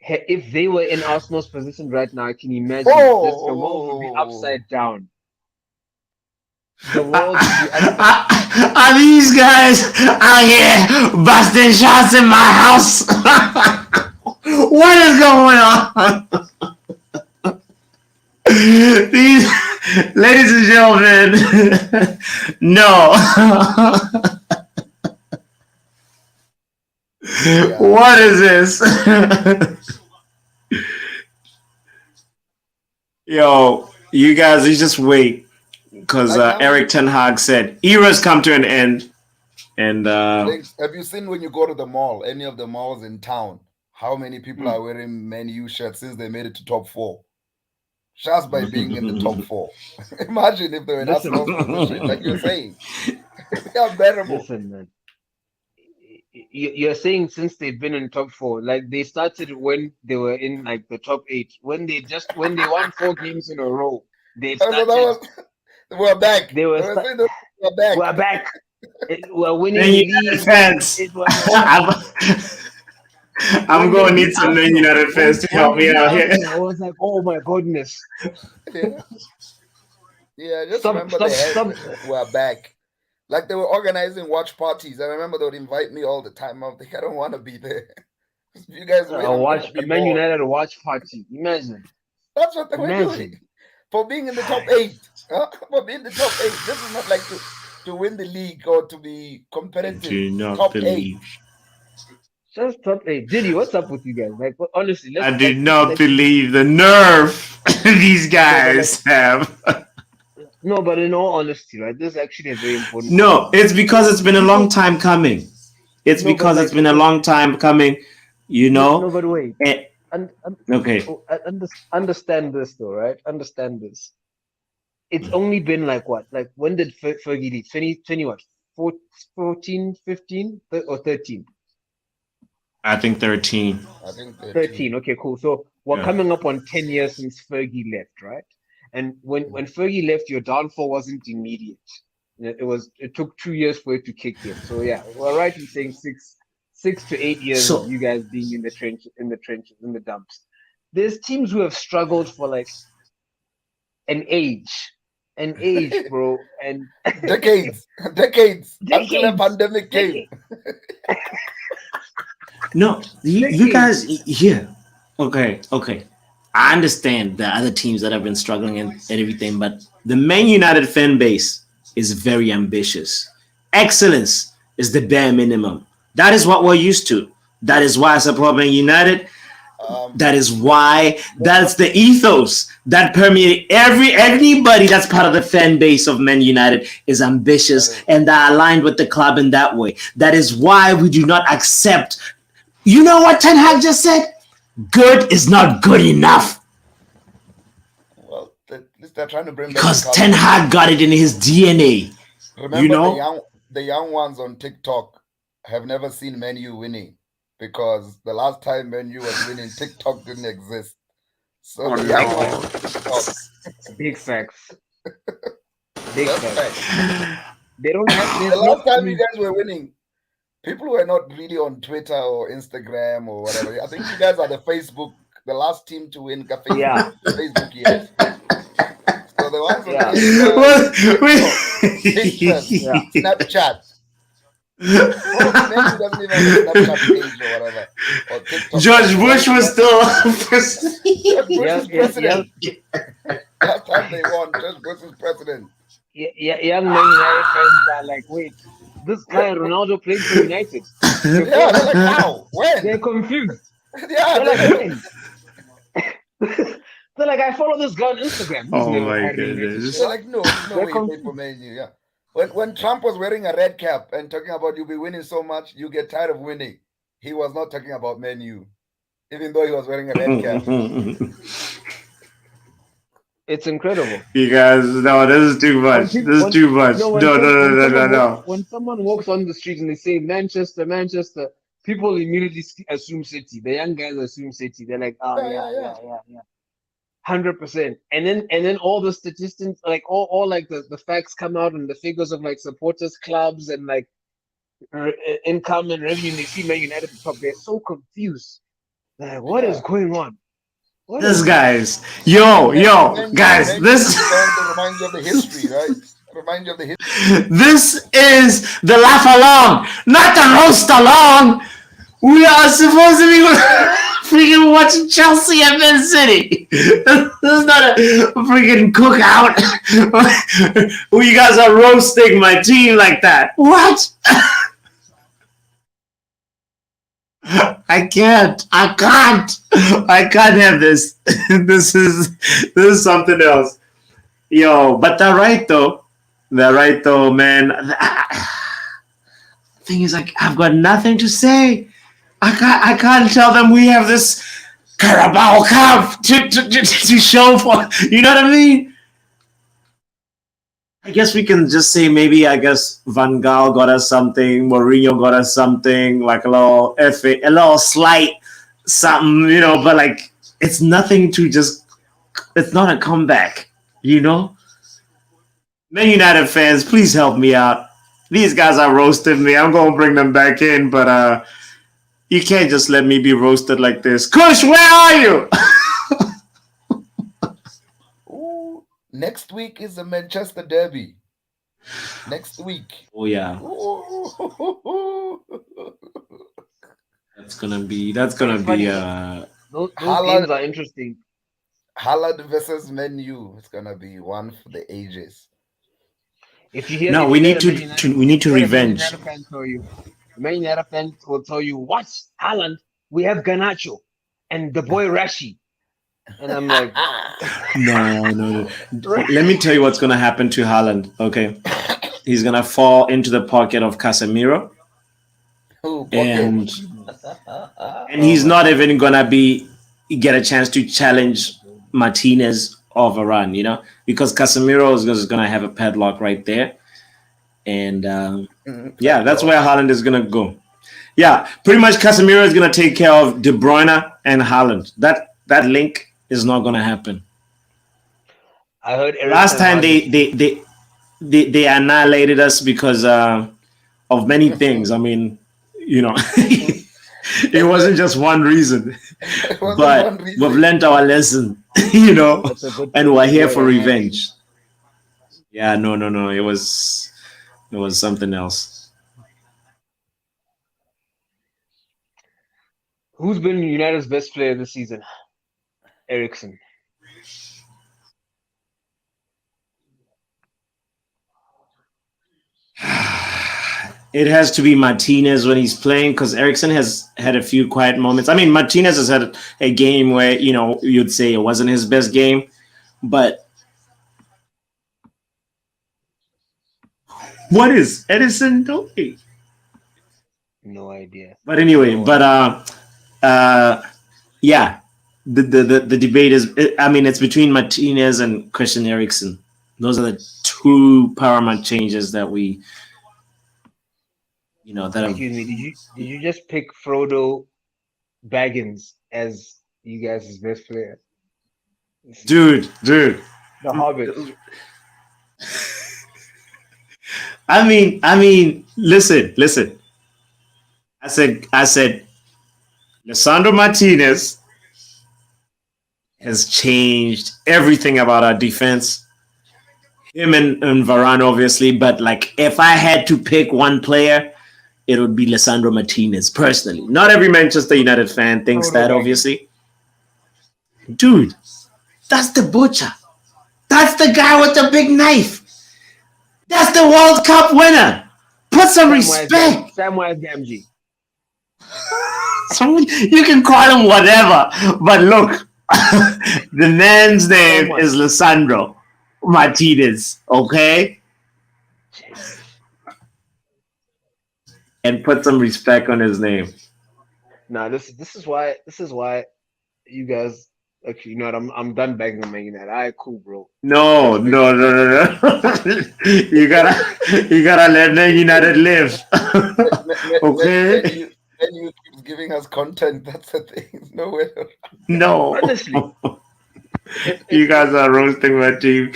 if they were in Arsenal's position right now, I can imagine this the world would be Oh, upside down. The world would be upside. Are these guys out here busting shots in my house? What is going on? These, ladies and gentlemen, no. yeah. What is this? Yo, you guys, you just wait. Because Like now, Eric Ten Hag said, eras come to an end. And have you seen when you go to the mall, any of the malls in town, how many people are wearing Man U shirts since they made it to top four? Just by being in the top four. Imagine if they were in Listen, Arsenal's position, like you're saying. They are bearable. listen, man. You're saying since they've been in top four, like they started when they were in like the top eight. When they won 4 games in a row, they So that started. we're back. They were They were saying that we're back. we're back. We're winning Man the United league. fans. It was I'm going to need some Man United fans to help me out here. I was like, oh my goodness. Yeah, just Stop, remember stop, they stop. we're back. Like they were organizing watch parties. I remember they would invite me all the time. I'm like, I don't want to be there. You guys win, I'm gonna be A Man bored. United watch party. Imagine. That's what they were doing. Imagine. For being in the top eight. Huh? For being in the top eight. This is not like to win the league or to be competitive. Do not Top believe. 8. Just top eight. Diddy, what's up with you guys? Like, honestly, I do not believe the nerve these guys have. No, but in all honesty, right? This is actually a very important. No, it's because it's been a long time coming. It's because it's been a long time coming, you know. No, but wait. Okay. Understand this though, right? Understand this. It's only been like what? Like when did Fergie leave? 2020 what? 14, 15 or 13? I think 13. I think 13. Okay, cool. So we're coming up on 10 years since Fergie left, right? And when Fergie left, your downfall wasn't immediate. It took 2 years for it to kick in. So yeah, we're right in saying 6 to 8 years of you guys being in the trenches, in the dumps. There's teams who have struggled for like an age, bro, and decades. Until a pandemic came. No, you guys here. Okay. I understand the other teams that have been struggling and everything, but the Man United fan base is very ambitious. Excellence is the bare minimum. That is what we're used to. That is why I support Man United. That is why that's the ethos that permeates anybody that's part of the fan base of Man United is ambitious and they're aligned with the club in that way. That is why we do not accept. You know what Ten Hag just said? Good is not good enough. Well, at least they're trying to bring because back Ten Hag got it in his DNA. Remember, you know, the young ones on TikTok have never seen Man U winning because the last time Man U was winning, TikTok didn't exist. So the young ones on TikTok. Big facts. Big facts. They don't have. The last time you guys were winning, people were not really on Twitter or Instagram or whatever. I think you guys are the last team to win Facebook, Yeah. Facebook yes. So the ones on Instagram, Snapchat. Maybe doesn't even have a Snapchat page or whatever. Or TikTok. George Bush was still George Bush was president. Last time they won, George Bush was president. Young Man United fans are like, wait, this guy Ronaldo played for United. Yeah, they're like, how? When? They're confused. Yeah, they're like, when? They're like, I follow this guy on Instagram. Oh my goodness. They're like, no way you played for Man U. Yeah. When Trump was wearing a red cap and talking about you'll be winning so much, you get tired of winning. He was not talking about Man U, even though he was wearing a red cap. It's incredible. You guys, no, this is too much. This is too much. No. When someone walks on the street and they say Manchester, people immediately assume City. The young guys assume City. They're like, oh yeah. 100%. And then all the statistics, like all like the facts come out and the figures of like supporters clubs and like income and revenue. And they see Man United at the top. They're so confused. They're like, what is going on? Guys, guys, this reminds you of the history, right? Reminds you of the history. This is the laugh along, not the roast along. We are supposed to be freaking watching Chelsea and Man City. This is not a freaking cookout. You guys are roasting my team like that. What? I can't have this. This is something else. Yo, but they're right though, man. The thing is, like, I've got nothing to say. I can't tell them we have this Carabao Cup to show for. You know what I mean? I guess we can just say maybe Van Gaal got us something, Mourinho got us something, like a little slight something, you know, but like it's nothing to just, it's not a comeback, you know? Man United fans, please help me out. These guys are roasting me. I'm going to bring them back in, but you can't just let me be roasted like this. Kush, where are you? Next week is the Manchester Derby. Next week. Oh yeah. That's gonna be. Those games are interesting. Haaland versus Man U. It's gonna be one for the ages. If you hear, no, we need to revenge. Man United fans will tell you, what? Haaland? We have Garnacho and the boy Rashi. And I'm like, no. Let me tell you what's going to happen to Haaland. Okay, he's going to fall into the pocket of Casemiro, and he's not even going to get a chance to challenge Martinez of a run, you know, because Casemiro is just going to have a padlock right there, and that's where Haaland is going to go. Yeah, pretty much Casemiro is going to take care of De Bruyne and Haaland. That link is not going to happen. I heard last time they annihilated us because of many things. I mean, you know, it wasn't just one reason, but we've learned our lesson, you know, and we're here for revenge. Yeah, no, it was something else. Who's been United's best player this season? Eriksen. It has to be Martinez when he's playing because Eriksson has had a few quiet moments. I mean, Martinez has had a game where you'd say it wasn't his best game, but what is Edison doing? No idea. But anyway, yeah, the debate is. I mean, it's between Martinez and Christian Eriksen. Those are the two paramount changes that we, that have. Excuse me. Did you just pick Frodo Baggins as you guys' best player? Dude. The Hobbit. I mean, listen. I said, Lisandro Martinez has changed everything about our defense. Him and Varane, obviously, but like if I had to pick one player, it would be Lisandro Martinez personally. Not every Manchester United fan thinks that, obviously. Dude, that's the butcher. That's the guy with the big knife. That's the World Cup winner. Put some respect. Samwise Gamgee. You can call him whatever, but look, the man's name is Lisandro Martinez, okay? And put some respect on his name. Nah, this is why you guys actually, you know what, I'm done begging on Man United. All right, cool, bro. No. you gotta let Man United live. Okay. And you keep giving us content. That's the thing. Nowhere. No. Honestly, You guys are roasting my team.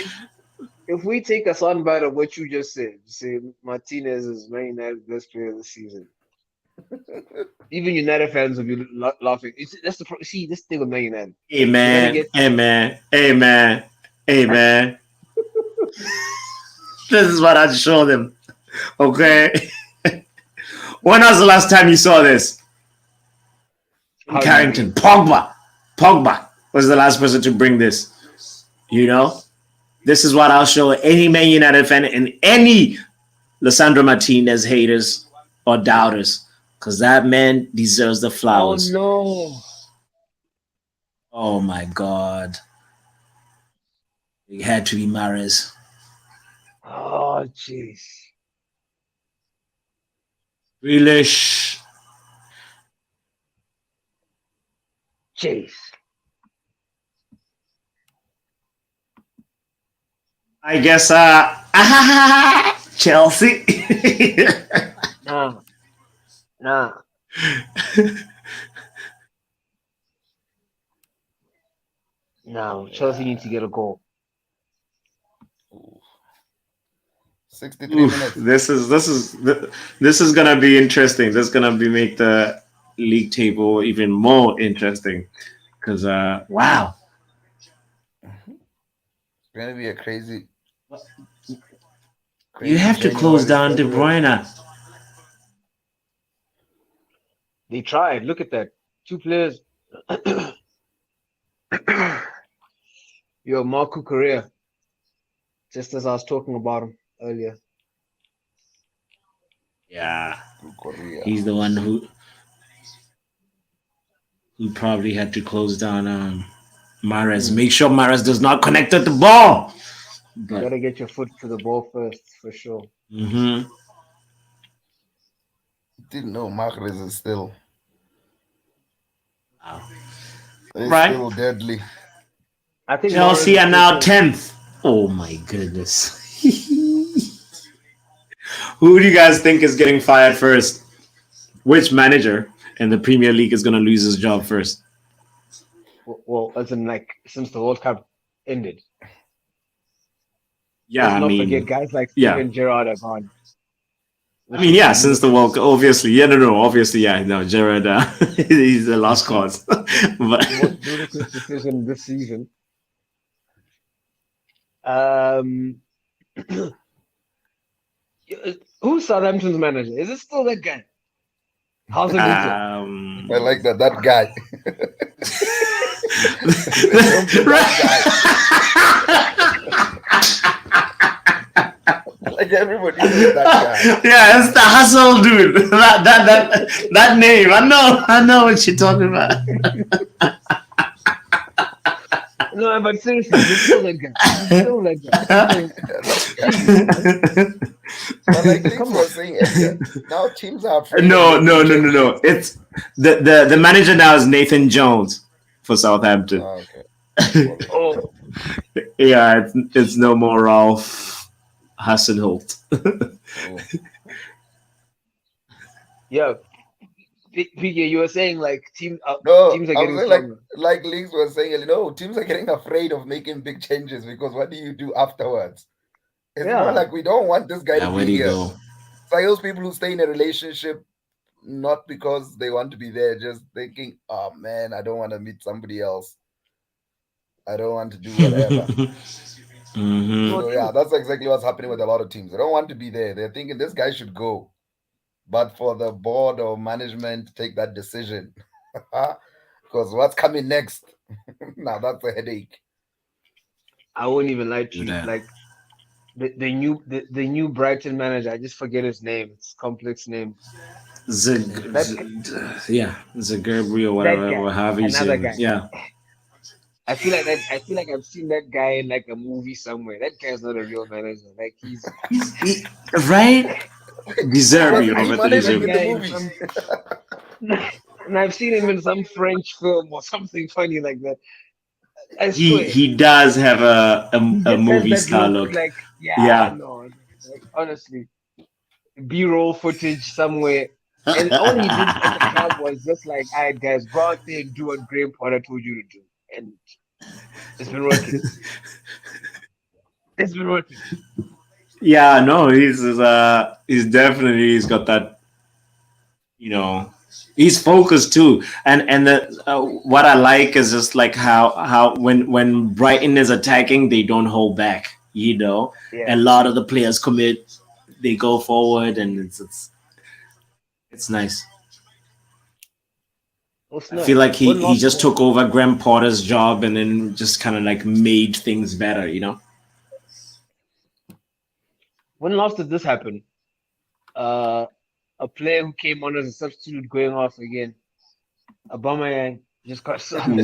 if we take us on by what you just said, say Martinez is Man United's best player of the season, even United fans will be laughing. See this thing with Man United. Amen. This is what I'd show them. Okay. When was the last time you saw this? Carrington. Pogba was the last person to bring this. This is what I'll show any Man United fan and any Lisandro Martinez haters or doubters. Because that man deserves the flowers. Oh, no. Oh, my God. It had to be Mahrez. Oh, jeez. Grealish. Jeez. I guess, Chelsea. Nah. No, Chelsea needs to get a goal. 63 minutes. This is gonna be interesting. This is gonna make the league table even more interesting. Because wow. It's gonna be a crazy. You have to close down De Bruyne. They tried. Look at that. 2 players. Yo, Marco Correa. Just as I was talking about him earlier. Yeah. Korea. He's the one who probably had to close down Mahrez. Make sure Mahrez does not connect at the ball. But, you gotta get your foot to the ball first, for sure. Mm-hmm. Didn't know Mahrez is still. Wow. It's Right. still deadly. I think Chelsea are now 10th. Oh my goodness. Who do you guys think is getting fired first? Which manager in the Premier League is going to lose his job first? Well, as in since the World Cup ended. Yeah, Let's not forget guys like Steven Gerrard are gone. Since the World Cup, obviously. Obviously, Gerrard, he's the lost cause. But the most ludicrous decision this season. Who's Southampton's manager? Is it still that guy? How's it? I like that guy. Like everybody knows that guy. Yeah, it's the hustle dude. That name. I know what you're talking about. No, but seriously, he's still that guy. He's still that guy. Like, But like Links come on. was saying earlier, now teams are afraid. No. of making changes. It's the manager now is Nathan Jones for Southampton. Oh, okay. Oh, Yeah, it's no more Ralph Hasenholt. Oh. yeah. PK, you were saying like teams are No, getting I was saying stronger. like Links was saying, teams are getting afraid of making big changes because what do you do afterwards? It's more Yeah. like we don't want this guy Yeah, to where be do you here. go? It's like those people who stay in a relationship not because they want to be there, just thinking, oh man, I don't want to meet somebody else. I don't want to do whatever. Mhm. So yeah, that's exactly what's happening with a lot of teams. They don't want to be there. They're thinking this guy should go. But for the board or management to take that decision, because what's coming next? Now that's a headache. I won't even lie to Do you. that. Like the new Brighton manager, I just forget his name. It's a complex name. Zagreb, whatever, That guy, or however you say another it. guy. Yeah. I feel like I've seen that guy in like a movie somewhere. That guy's not a real manager. Like he's Right? Deserve you, Wasn't he Robert managing Deserve. in the guy in movies? some and I've seen him in some French film or something funny like that. I swear. He does have He a just has movie that star look look. like, Yeah. no. Like, honestly, B-roll footage somewhere. And all he did at the club was just like, all right, guys, go out there and do what Graham Potter told you to do. And it's been working. It's been working. Yeah, no, he's definitely he's got that, he's focused too. And what I like is just like how when Brighton is attacking, they don't hold back. Yeah. A lot of the players commit, they go forward, and it's nice. What's I not? feel like he One he last just one. took over Graham Potter's job and then just kind of like made things better. When last did this happen? A player who came on as a substitute going off again. Aubameyang just got subbed.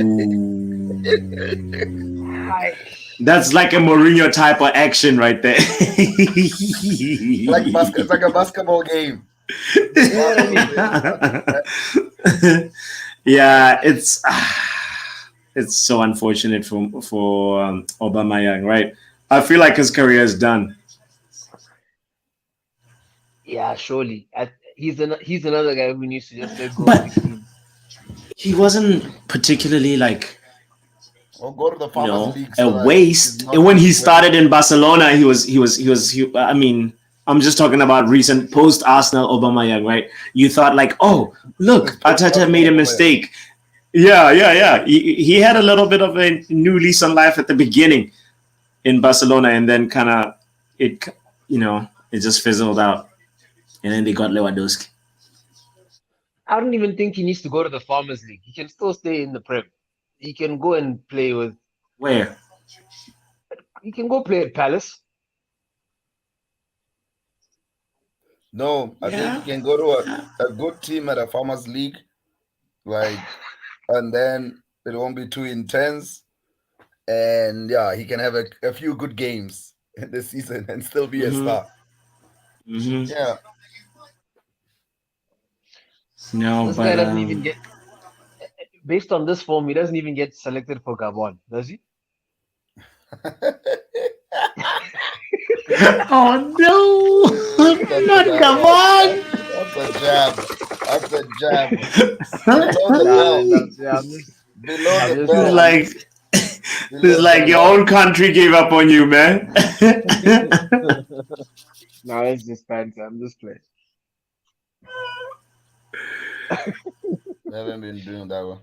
Hi. That's like a Mourinho type of action right there. It's like a basketball game. You know what I mean? Yeah, it's so unfortunate for Aubameyang, right? I feel like his career is done. Yeah, surely. He's another guy who needs to just let go of But the keys. he wasn't particularly like Or go to the farmers league. a So that waste. he's not When he well. started in Barcelona, I mean, I'm just talking about recent post Arsenal Aubameyang, right? You thought like, oh, look, Arteta made a mistake. Yeah. He had a little bit of a new lease on life at the beginning in Barcelona, and then kind of it just fizzled out, and then they got Lewandowski. I don't even think he needs to go to the Farmers League. He can still stay in the Prem. He can go and play with. Where? He can go play at Palace. No, I think he can go to a good team at a farmers league, and then it won't be too intense. And yeah, he can have a few good games in this season and still be a star. Mm-hmm. Yeah. No, This but guy doesn't even get. Based on this form, he doesn't even get selected for Gabon, does he? oh no, not Gabon. That's a jab. Below the It's belt. like it's like your own country gave up on you, man. No, it's just fancy. I'm just playing. I haven't been doing that one.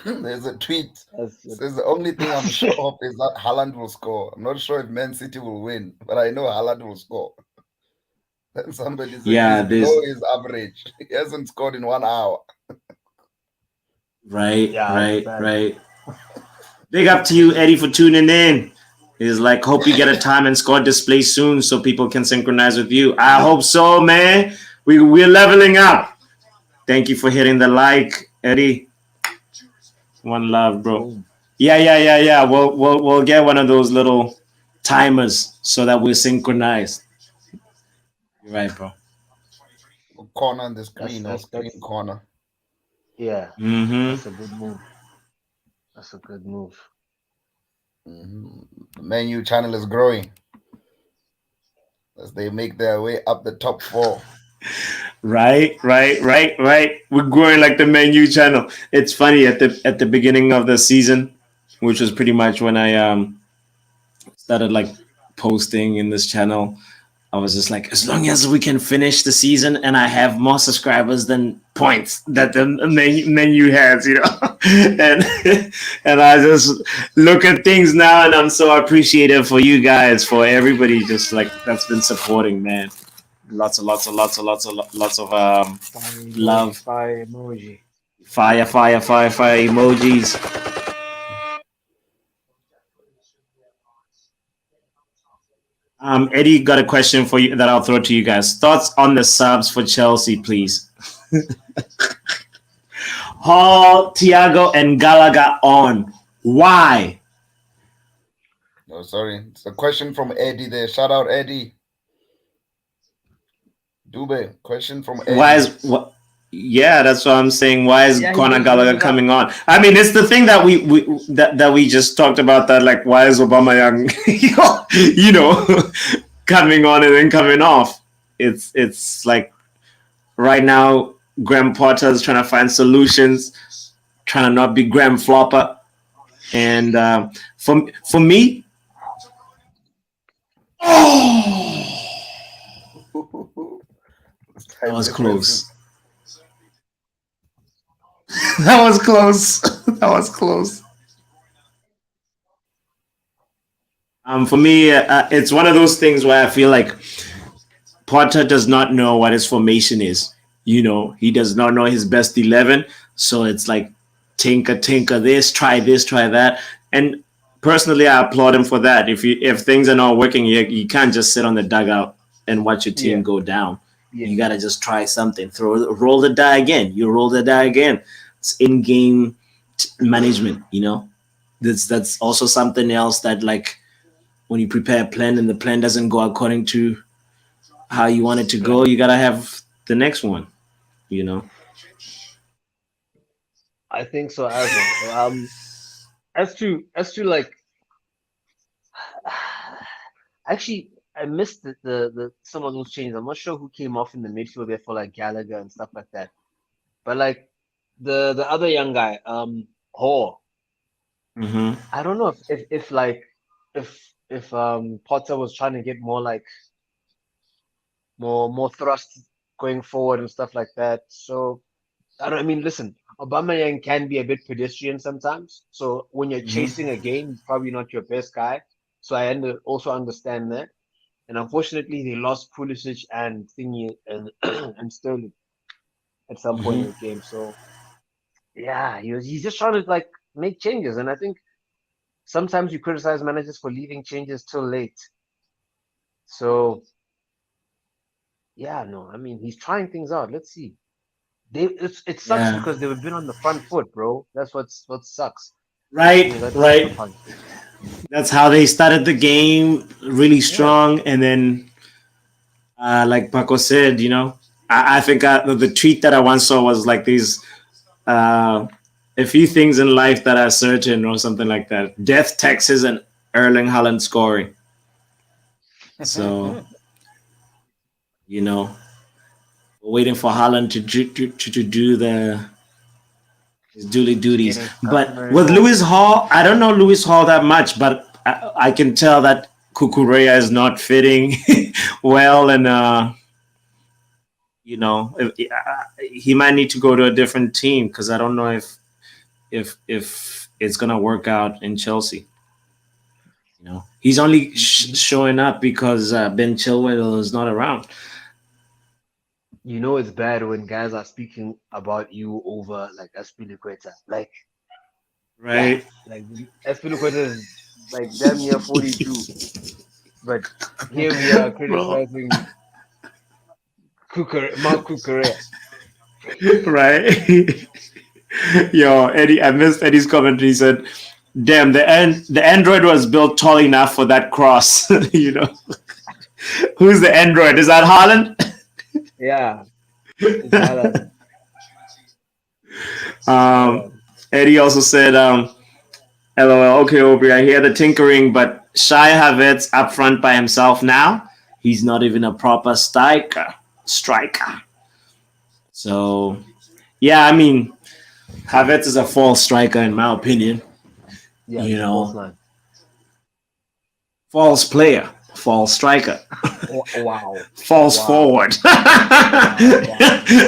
There's a tweet. Says the only thing I'm sure of is that Haaland will score. I'm not sure if Man City will win, but I know Haaland will score. Then somebody said he's below his average. He hasn't scored in 1 hour. Right. Big up to you, Eddie, for tuning in. He's like, hope you get a time and score display soon so people can synchronize with you. I hope so, man. We're leveling up. Thank you for hitting the like, Eddie. One love, bro. Boom. Yeah. We'll get one of those little timers so that we're synchronized. You're right, bro. Corner on the That's screen or that's screen that's corner. yeah. Mm-hmm. That's a good move. That's a good move. The menu channel is growing as they make their way up the top 4. Right. We're growing like the menu channel. It's funny at the beginning of the season, which was pretty much when I started like posting in this channel. I was just like, as long as we can finish the season and I have more subscribers than points that the menu has, and and I just look at things now, and I'm so appreciative for you guys, for everybody, just like that's been supporting, man. Lots of Fire emoji. love, Fire emoji. fire emojis. Eddie got a question for you that I'll throw to you guys. Thoughts on the subs for Chelsea, please. Hall, Thiago, and Gallagher on. Why? No, sorry. It's a question from Eddie there. Shout out Eddie. Dube. Question from Eddie. Why is what? Yeah, that's what I'm saying. Why is Yeah, Conor he Gallagher was coming on? I mean, it's the thing that that we just talked about. That like, why is Obama Young, coming on and then coming off? It's like right now, Graham Potter is trying to find solutions, trying to not be Graham Flopper. And for me, that was close. That was close. That was close. For me, it's one of those things where I feel like Potter does not know what his formation is. He does not know his best 11. So it's like tinker this, try that. And personally, I applaud him for that. If things are not working, you can't just sit on the dugout and watch your team go down. Yeah. You gotta just try something. Roll the die again. You roll the die again. It's in-game management. That's also something else that, like, when you prepare a plan and the plan doesn't go according to how you want it to go, you gotta have the next one. I think so as well. As to like, actually, I missed the some of those changes. I'm not sure who came off in the midfield there for like Gallagher and stuff like that. But like the other young guy, Hall. Mm-hmm. I don't know if Potter was trying to get more like more thrust going forward and stuff like that. So I mean, listen, Aubameyang can be a bit pedestrian sometimes. So when you're chasing a game, he's probably not your best guy. So I also understand that. And unfortunately, they lost Pulisic and Thingy and and Sterling at some point in the game. So yeah, he's just trying to like make changes. And I think sometimes you criticize managers for leaving changes till late. So yeah, no, I mean he's trying things out. Let's see. It sucks Yeah. because they've been on the front foot, bro. That's what sucks. Right. Sucker punch. That's how they started the game really strong, and then, like Paco said, I think the tweet that I once saw was like these. A few things in life that are certain, or something like that. Death, taxes, and Erling Haaland scoring. So, we're waiting for Haaland to do his duty duties. But with Lewis Hall, I don't know Lewis Hall that much, but I can tell that Kukureya is not fitting well, and he might need to go to a different team, because I don't know if it's gonna work out in Chelsea. He's only showing up because Ben Chilwell is not around. It's bad when guys are speaking about you over like Aspilicueta. Like, right? Yeah, like Aspilicueta is like damn near 42. But here we are Bro, criticizing Mark Cucurella. right? Yo, Eddie, I missed Eddie's commentary. He said, "Damn, the Android was built tall enough for that cross." You know, who's the Android? Is that Haaland? Yeah, it's Haaland. It's Um, Haaland. Eddie also said, "LOL. Okay, Aubrey, I hear the tinkering, but Shy Havertz up front by himself now. He's not even a proper striker. Striker. So yeah, I mean, Havertz is a false striker in my opinion. Yeah, You he's a false know, nine. false player, false striker, Wow. false Wow. forward. Wow.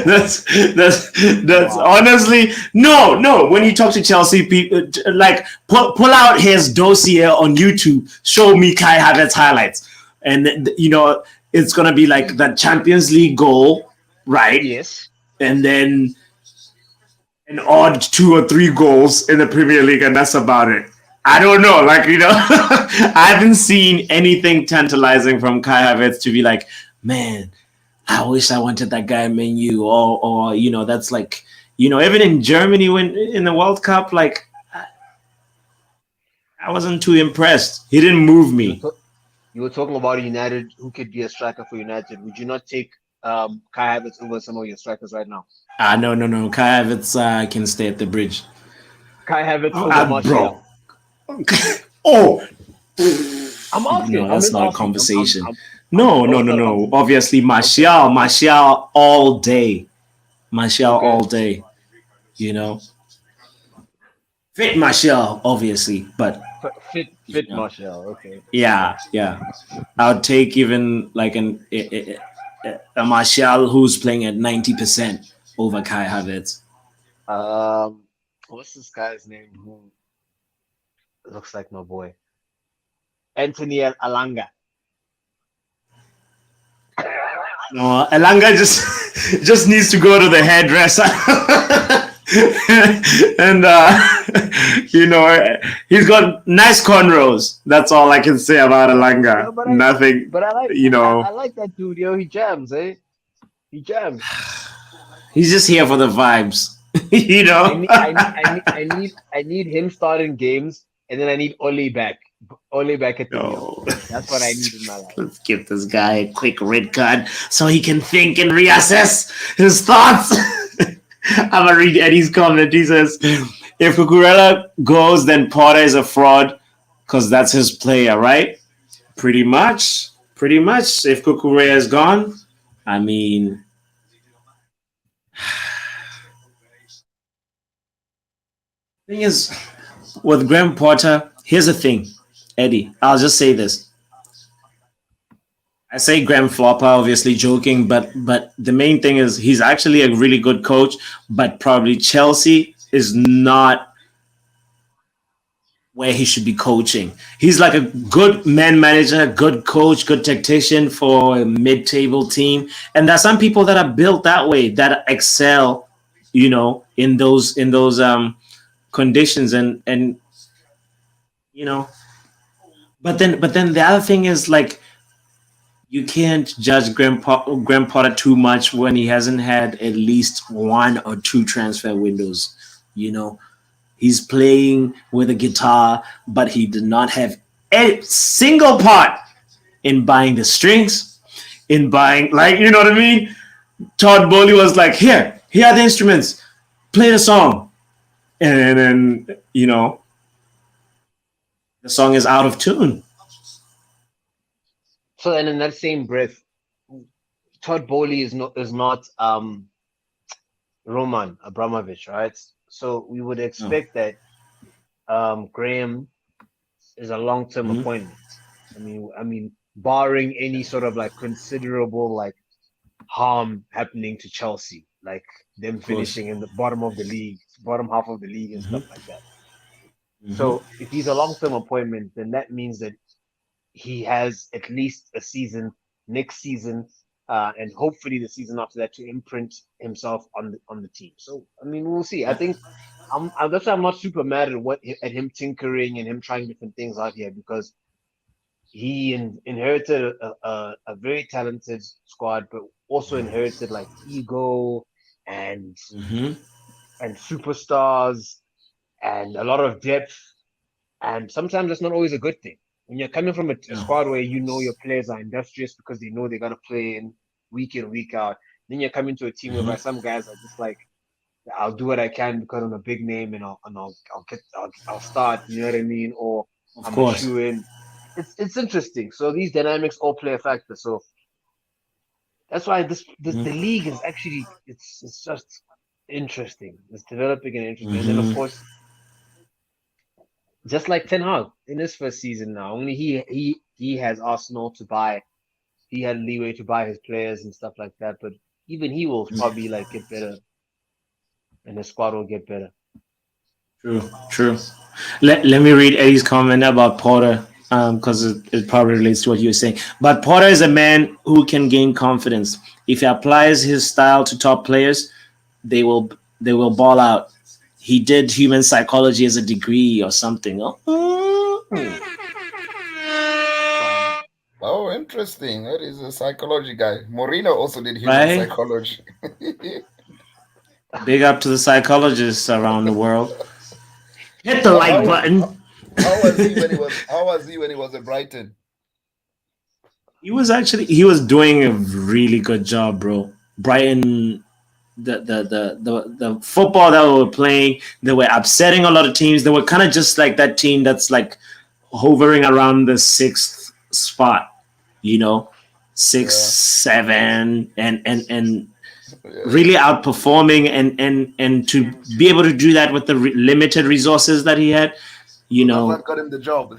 That's Wow. honestly no. When you talk to Chelsea people, like pull out his dossier on YouTube, show me Kai Havertz highlights, and you know it's gonna be like that Champions League goal, right? Yes. And then an odd 2 or 3 goals in the Premier League, and that's about it. I don't know, like I haven't seen anything tantalizing from Kai Havertz to be like, man, I wish I wanted that guy in Man U, or that's like, even in Germany when in the World Cup, like I wasn't too impressed. He didn't move You were, me. to- you were talking about United, who could be a striker for United. Would you not take Kai Havertz over some of your strikers right now? No. Kai Havertz can stay at the bridge. Kai Havertz over Bro. Martial. Oh, I'm asking. no, I'm that's just not a asking. conversation. I'm No. also asking. Obviously, Okay. Martial all day. Martial Okay. all day. You know, fit Martial, obviously, but Fit Martial. Okay. Okay. yeah. I would take even like a Martial who's playing at 90% over Kai Havertz. What's this guy's name? Who looks like my boy? Anthony Alanga. No, Elanga just needs to go to the hairdresser. And he's got nice cornrows. That's all I can say about Elanga. No, but Nothing, but I like you I know. like that dude, yo. He jams, eh? He jams. He's just here for the vibes. you I know. need I need I need I need I need him starting games, and then I need Ole back. Ole back at the wheel. No. That's what I need in my life. Let's give this guy a quick red card so he can think and reassess his thoughts. I'm gonna read Eddie's comment. He says, "If Cucurella goes, then Potter is a fraud because that's his player, right? Pretty much. If Cucurella is gone, I mean, thing is, with Graham Potter, here's the thing, Eddie. I'll just say this. I say Graham Flopper, obviously joking, but the main thing is he's actually a really good coach, but probably Chelsea is not where he should be coaching. He's like a good man manager, good coach, good tactician for a mid-table team, and there's some people that are built that way that excel, in those conditions, and you know. But then the other thing is like you can't judge Graham Potter too much when he hasn't had at least 1 or 2 transfer windows. You know, he's playing with a guitar, but he did not have a single part in buying the strings, in buying, like, you know what I mean? Todd Bowley was like, here are the instruments, play the song. And then, the song is out of tune. So then, in that same breath, Todd Bowley is not Roman Abramovich, right? So we would No. expect that Graham is a long-term Mhm. appointment. I mean, barring any sort of like considerable like harm happening to Chelsea, like them Of course. finishing in the bottom of the league, bottom half of the league and Mhm. stuff like that. Mhm. So if he's a long-term appointment, then that means that he has at least a season next season, and hopefully the season after that to imprint himself on the team. So I mean, we'll see. I think That's why I'm not super mad at him tinkering and him trying different things out here because he inherited a very talented squad, but also inherited like ego and Mm-hmm. superstars and a lot of depth. And sometimes that's not always a good thing. When you're coming from a Yeah. squad where you know your players are industrious because they know they're gonna play in, week out, then you're coming to a team Mm-hmm. where some guys are just like, I'll do what I can because I'm a big name and I'll start. You know what I mean? Or Of I'm a course. shoe in. It's interesting. So these dynamics all play a factor. So that's why the Mm-hmm. league is actually it's just interesting. It's developing and interesting. And then of Mm-hmm. course, just like Ten Hag in his first season now, only he has Arsenal to buy. He had leeway to buy his players and stuff like that. But even he will probably like get better, and the squad will get better. True. True. Let me read Eddie's comment about Porter because it probably relates to what you were saying. But Porter is a man who can gain confidence. If he applies his style to top players, they will they will ball out. He did human psychology as a degree or something. Oh, Oh, interesting. That is a psychology guy. Mourinho also did human right? psychology. Big up to the psychologists around the world. Hit the how, like how, button. how was he when he was at Brighton? He was doing a really good job, bro. Brighton, the football that we were playing, they were upsetting a lot of teams. They were kind of just like that team that's like hovering around the sixth spot, you know, six, Yeah. 7, and Yeah. really outperforming, and to be able to do that with the limited resources that he had, you So that's know. what got him the job.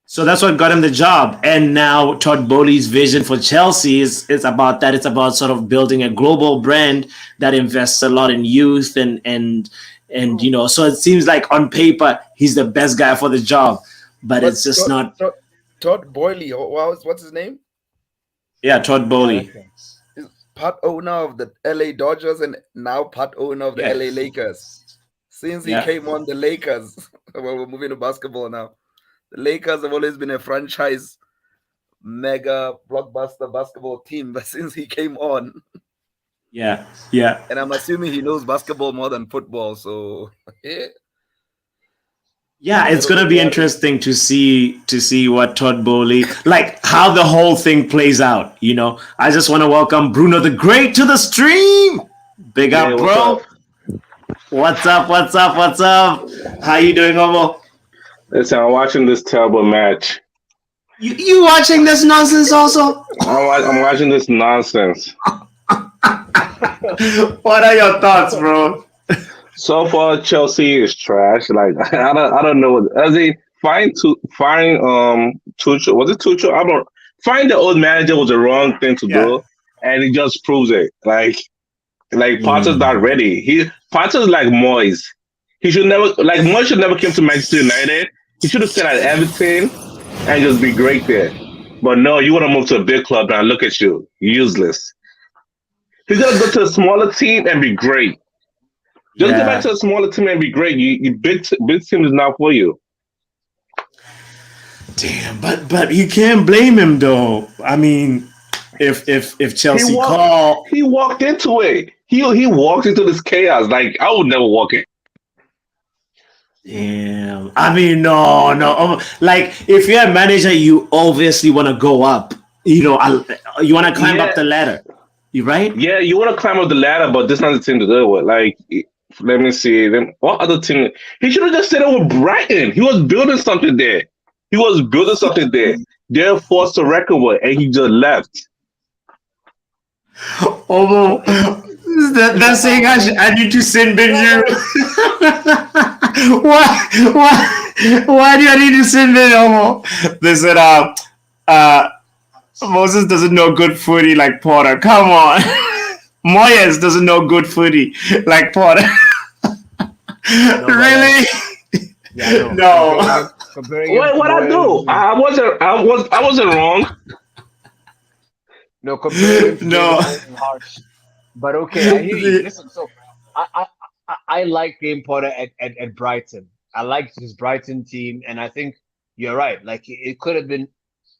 So that's what got him the job. And now Todd Bowley's vision for Chelsea is about that. It's about sort of building a global brand that invests a lot in youth and you know. So it seems like on paper he's the best guy for the job, but But it's just not. Todd Boyley, what's his name? Yeah, Todd Yeah, Bowley. that's right. Is part owner of the LA Dodgers and now part owner of the Yeah, LA Lakers. Since he yeah, came on the Lakers, well, we're moving to basketball now. The Lakers have always been a franchise mega blockbuster basketball team, but since he came on, yeah, yeah. and I'm assuming he knows basketball more than football, so yeah, Yeah, a it's little gonna bit be worried. interesting to see what Todd Bowley like how the whole thing plays out. You know, I just want to welcome Bruno the Great to the stream. Big Yeah, up, what's up? bro. What's up? What's up? What's up? How you doing, Homo? Listen, I'm watching this terrible match. You watching this nonsense also? I'm watching this nonsense. What are your thoughts, bro? So far, Chelsea is trash. Like I don't know what. As they find Tuchel, was it Tuchel? I don't find the old manager was the wrong thing to Yeah. do, and he just proves it. Like Potter's not Mm. ready. Potter's like Moyes. He should never like Moyes should never came to Manchester United. He should have stayed at Everton and just be great there. But no, you want to move to a big club now. Look at you, useless. He's gonna go to a smaller team and be great. Just go back Yeah. to a smaller team and be great. You big team is not for you. Damn, but you can't blame him though. I mean, if He Chelsea walked call, he walked into it. He walked into this chaos. Like I would never walk in. damn. I mean, no, no. Like if you're a manager, you obviously want to go up. You know, you want to climb Yeah, up the ladder. You right? yeah, you want to climb up the ladder, but this not the team to do it with. Like, let me see. Then what other team? He should have just stayed over Brighton. He was building something there. He was building something there. They're forced to reckon with, and he just left. Although that's saying I need to sin bin you. Why do I need to sin bin Homo? They said uh Moses doesn't know good footy like Porter. Come on. Moyes doesn't know good footy like Porter. No, but Really? yeah, I know. No. Comparing him What to I do? Moyes, I wasn't wrong. comparing him to David No. Moyes is harsh. But okay, I hear you. Listen, so I I like Graham Potter at Brighton. I liked his Brighton team, and I think you're right. Like it could have been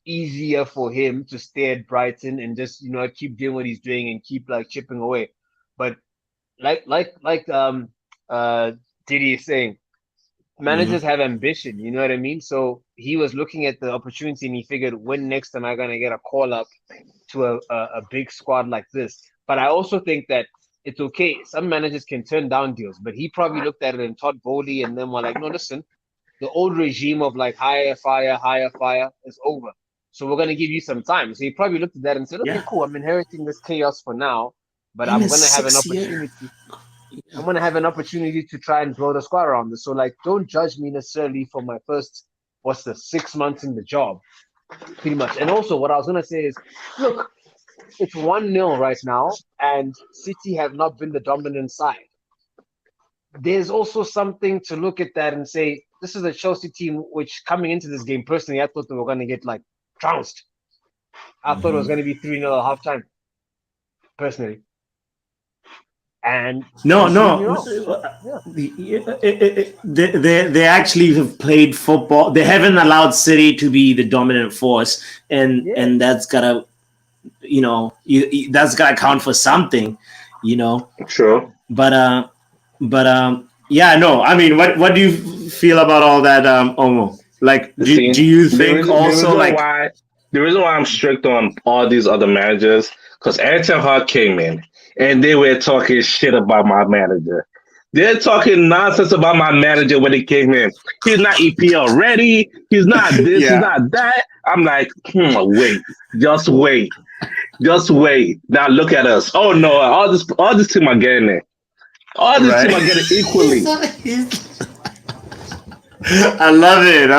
easier for him to stay at Brighton and just keep doing what he's doing and keep like chipping away. But like Diddy is saying, managers have ambition, you know what I mean? So he was looking at the opportunity and he figured, when next am I gonna get a call up to a big squad like this? But I also think that it's okay. Some managers can turn down deals, but he probably looked at it and Todd Bowley and them were like, no, listen, the old regime of like hire, fire is over. So we're gonna give you some time. So he probably looked at that and said, okay, cool, I'm inheriting this chaos for now, but I'm gonna have an opportunity. I'm gonna have an opportunity to try and grow the squad around this. So like, don't judge me necessarily for my first 6 months in the job, pretty much. And also, what I was gonna say is, look, it's 1-0 right now, and City have not been the dominant side. There's also something to look at that and say, this is a Chelsea team which, coming into this game, personally, I thought they were going to get like trounced. I thought it was going to be 3-0 at halftime, personally. And they actually have played football. They haven't allowed City to be the dominant force, and that's gotta, that's gotta count for something, True. But yeah, no. I mean, what do you feel about all that, Omo? Like, do you think also like the reason why I'm strict on all these other managers, because Ten Hag came in and they were talking shit about my manager. They're talking nonsense about my manager when he came in. He's not EPL ready. He's not this. He's not that. I'm like, wait, just wait. Now look at us. Oh no, all this team are getting it. All this team are getting equally. I love it.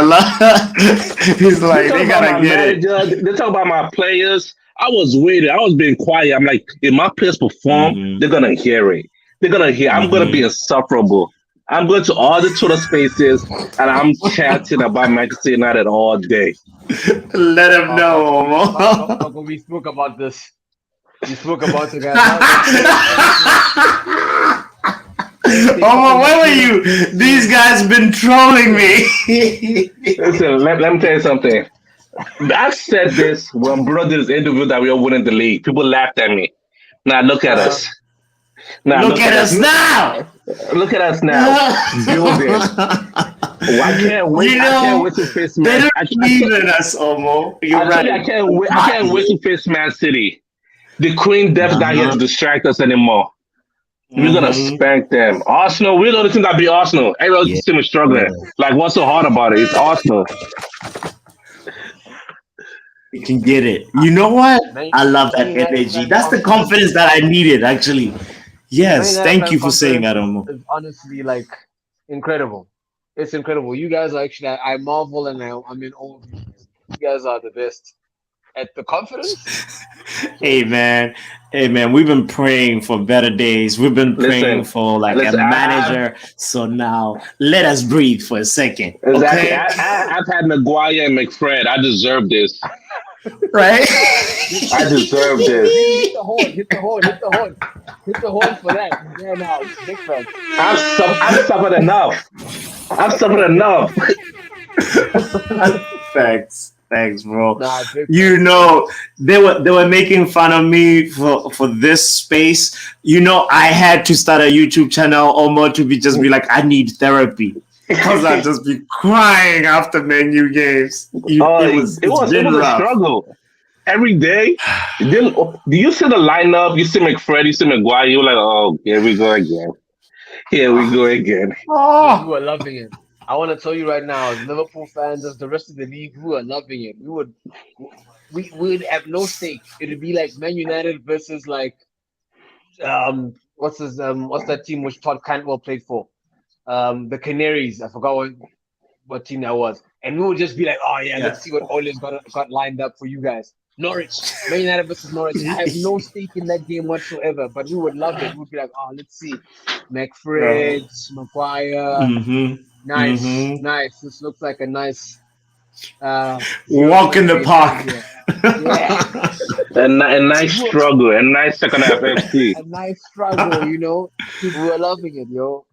He's like, they gotta get it. They talk about my players. I was waiting. I was being quiet. I'm like, if my players perform, they're gonna hear it. They're gonna hear. I'm gonna be insufferable. I'm going to all the Twitter spaces and I'm chatting about Manchester United all day. Let him know, Omo. We spoke about this. We spoke about it, guys. Omo, where were you? These guys been trolling me. Listen, let me tell you something. I said this when Bruno did his interview that we were winning the league. People laughed at me. Now look at us. Look at us now. Look at us now. Building. I can't wait. I can't wait to face Man. They don't believe in us, Omo. You're right. I can't wait to face Man City. The Queen Death's not here to distract us anymore. We're gonna spank them. Arsenal, we're the only team that beat Arsenal. Every other team is struggling. Like, what's so hard about it? It's Arsenal. You can get it. You know what? I love that energy. That's the confidence that I needed, actually. Yes, thank you for saying that, Omo. It's honestly like incredible. It's incredible. You guys are actually, I marvel and I'm in awe of you. You guys are the best at the confidence. Hey man, we've been praying for better days. We've been praying for like a manager. So now let us breathe for a second. Exactly. Okay? I've had Maguire and McFred. I deserve this. Right? I deserve this. Hit the horn for that. Yeah, now, big fan. I've suffered enough. Thanks, bro. Nah, they were making fun of me for this space. I had to start a YouTube channel almost to be like, I need therapy. Because I'd just be crying after Man U games. It was a struggle. Every day. Do you see the lineup? You see McFred, you see Maguire, you're like, oh, here we go again. Oh. You were loving it. I want to tell you right now, as Liverpool fans, as the rest of the league, we are loving it. We would have no stake. It would be like Man United versus like what's that team which Todd Cantwell played for? The Canaries. I forgot what team that was. And we would just be like, oh yeah, let's see what Ole's got lined up for you guys. Norwich, Man United versus Norwich. I have no stake in that game whatsoever, but we would love it. We'd be like, oh, let's see. McFred, Maguire. Nice. This looks like a nice walk in the park. Yeah. A nice struggle, a nice second half FC. A nice struggle, People were loving it, yo.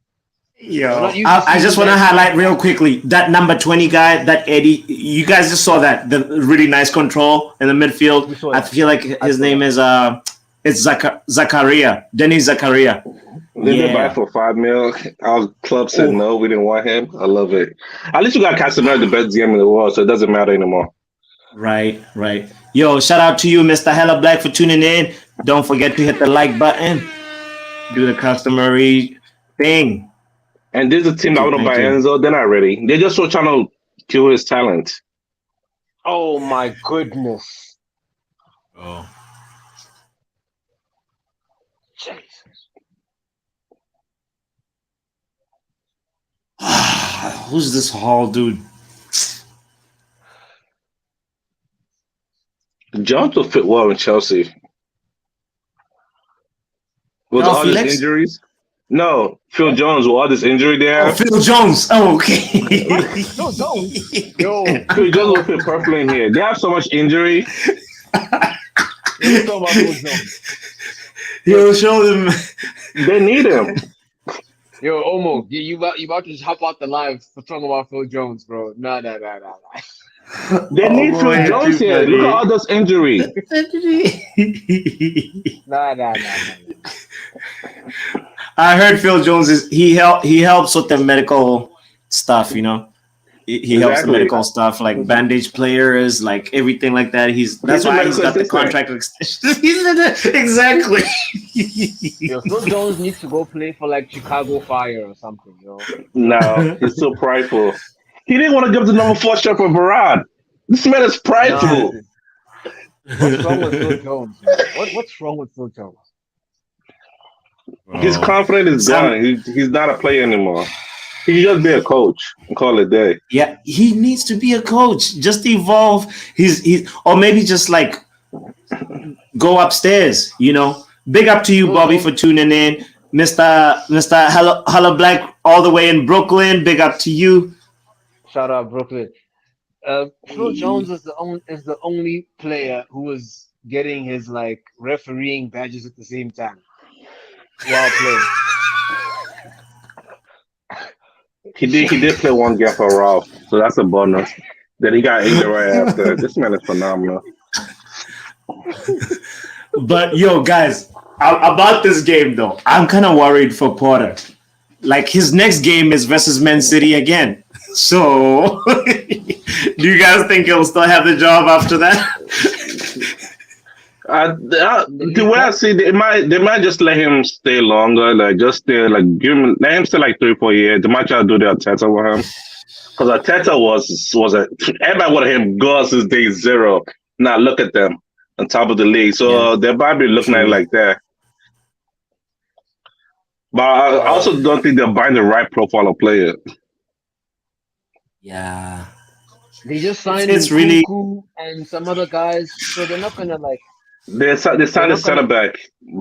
Yo, not used to I just seeing want to that. highlight real quickly that number 20 guy, that Eddie. You guys just saw that the really nice control in the We midfield. saw I that. feel like I his saw name that. is it's Zakaria, Dennis Zakaria. They did buy Yeah, for $5 million. Our club said oh, no, we didn't want him. I love it. At least we got Casemiro, the best GM in the world, so it doesn't matter anymore. right. Yo, shout out to you, Mr. Hella Black, for tuning in. Don't forget to hit the like button. Do the customary thing. And this is a team that want to buy Thank you. Enzo. They're not ready. They're just so trying to kill his talent. Oh my goodness. Oh. Jesus. Who's this Hall dude? Jones will fit well in Chelsea. With João all these Felix? injuries? No, Phil Jones with all this injury Oh, there. Phil Jones. Oh, okay. No, don't. Yo, Phil Jones will fit perfectly in here. They have so much injury. let's talk about Phil Jones. Yo, show them. They need him. Yo, Omo, you about to just hop out the live for talking about Phil Jones, bro. Nah. They need Phil boy, Jones too here. Look funny. at all this injury. Nah. I heard Phil Jones he helps with the medical stuff, you know. He helps the Exactly. medical stuff, like bandage players, like everything like that. That's a why he's medical got the assistant. contract extension. Exactly. Yo, Phil Jones needs to go play for like Chicago Fire or something, yo. No, he's so prideful. He didn't want to give the number 4 shot for Varane. This man is prideful. What's wrong with Phil Jones? Man? What's wrong with Phil Jones? His confidence is gone. He's not a player anymore. He should just be a coach and call it a day. Yeah, he needs to be a coach. Just evolve his or maybe just like go upstairs, you know. Big up to you, Bobby, for tuning in. Mr. Hello Black, all the way in Brooklyn. Big up to you. Shout out Brooklyn. Phil Jones is the only player who was getting his like refereeing badges at the same time while playing. He did play one game for Ralph, so that's a bonus. Then he got injured right after. This man is phenomenal. But yo, guys, about this game though, I'm kind of worried for Porter. Like his next game is versus Man City again. So, do you guys think he'll still have the job after that? The way I see it, they might just let him stay longer, like just stay, like let him stay like 3-4 years. They might try to do the Arteta with him, because Arteta was everybody wanted him go since day 0. Now look at them on top of the league, so they might be looking at it like that. But I also don't think they're buying the right profile of player. Yeah, They just signed It's Nkunku really- and some other guys, so they're not gonna like. They signed a center back.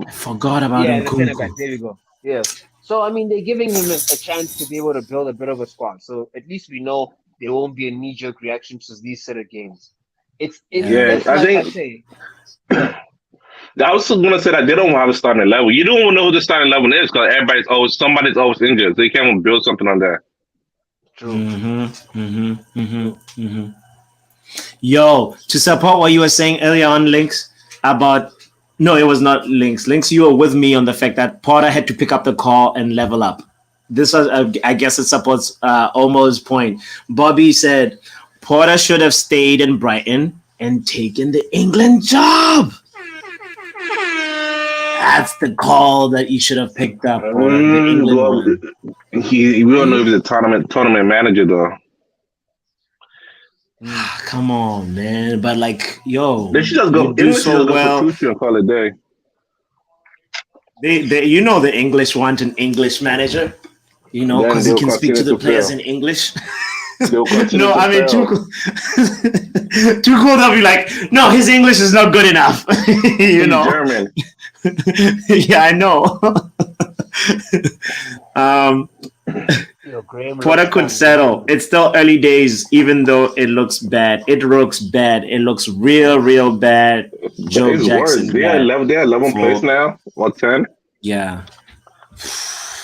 I forgot about Yeah, the center Nkunku. back. There you go. Yeah. So I mean, they're giving him a chance to be able to build a bit of a squad. So at least we know there won't be a knee-jerk reaction to these set of games. It's Yeah, just I like think- I say. I was gonna say that they don't have a starting level. You don't even know who the starting level is because somebody's always injured. So you can't even build something on that. True. Yo, to support what you were saying earlier on, Links, about no, it was not Links. Links, you were with me on the fact that Porter had to pick up the call and level up. This was, I guess, it supports Omo's point. Bobby said Porter should have stayed in Brighton and taken the England job. That's the call that you should have picked up. Porter, the England one. We don't know if he's a tournament manager though. Come on, man. But like, yo, They should just go. you do English should so just go well. for Tucci and call it a day. They, you know, the English want an English manager, you know, Then because he they'll can speak to continue the to players fail. in English. They'll continue No, to I mean, fail. too cool. They'll be like, no, his English is not good enough. You He's know. German. Yeah, I know. Porter could settle. It's still early days, even though it looks bad. It looks bad. It looks real bad. Joe It's Jackson. worse. They're bad. 11 For- place now or 10. Yeah.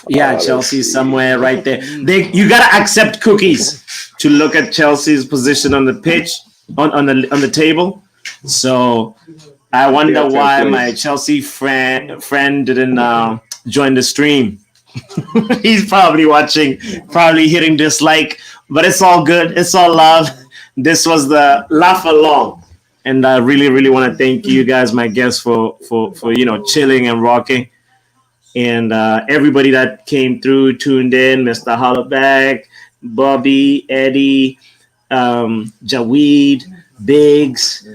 Yeah, let's Chelsea see. somewhere right there. You gotta accept cookies to look at Chelsea's position on the pitch on the table. So I wonder Yeah, 10th why my place. Chelsea friend didn't join the stream. He's probably watching, probably hitting dislike, but it's all good. It's all love. This was the laugh along, and I really, really want to thank you guys, my guests, for chilling and rocking, and everybody that came through, tuned in, Mr. Hollaback, Bobby, Eddie, Jaweed, Biggs,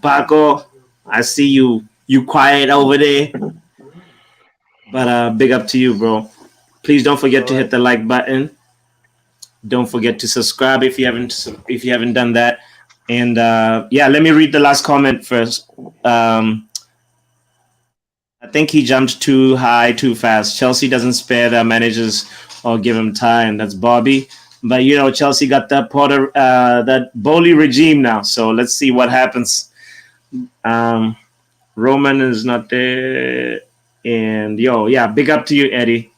Paco. I see you quiet over there, but big up to you, bro. Please don't forget to hit the like button. Don't forget to subscribe if you haven't done that. And yeah, let me read the last comment first. I think he jumped too high too fast. Chelsea doesn't spare their managers or give him time. That's Bobby. But Chelsea got that that Bowley regime now. So let's see what happens. Roman is not there. And yeah, big up to you, Eddie.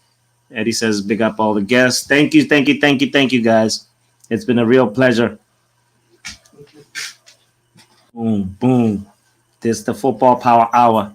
Eddie says big up all the guests. Thank you, guys. It's been a real pleasure. Boom, boom. This is the Football Power Hour.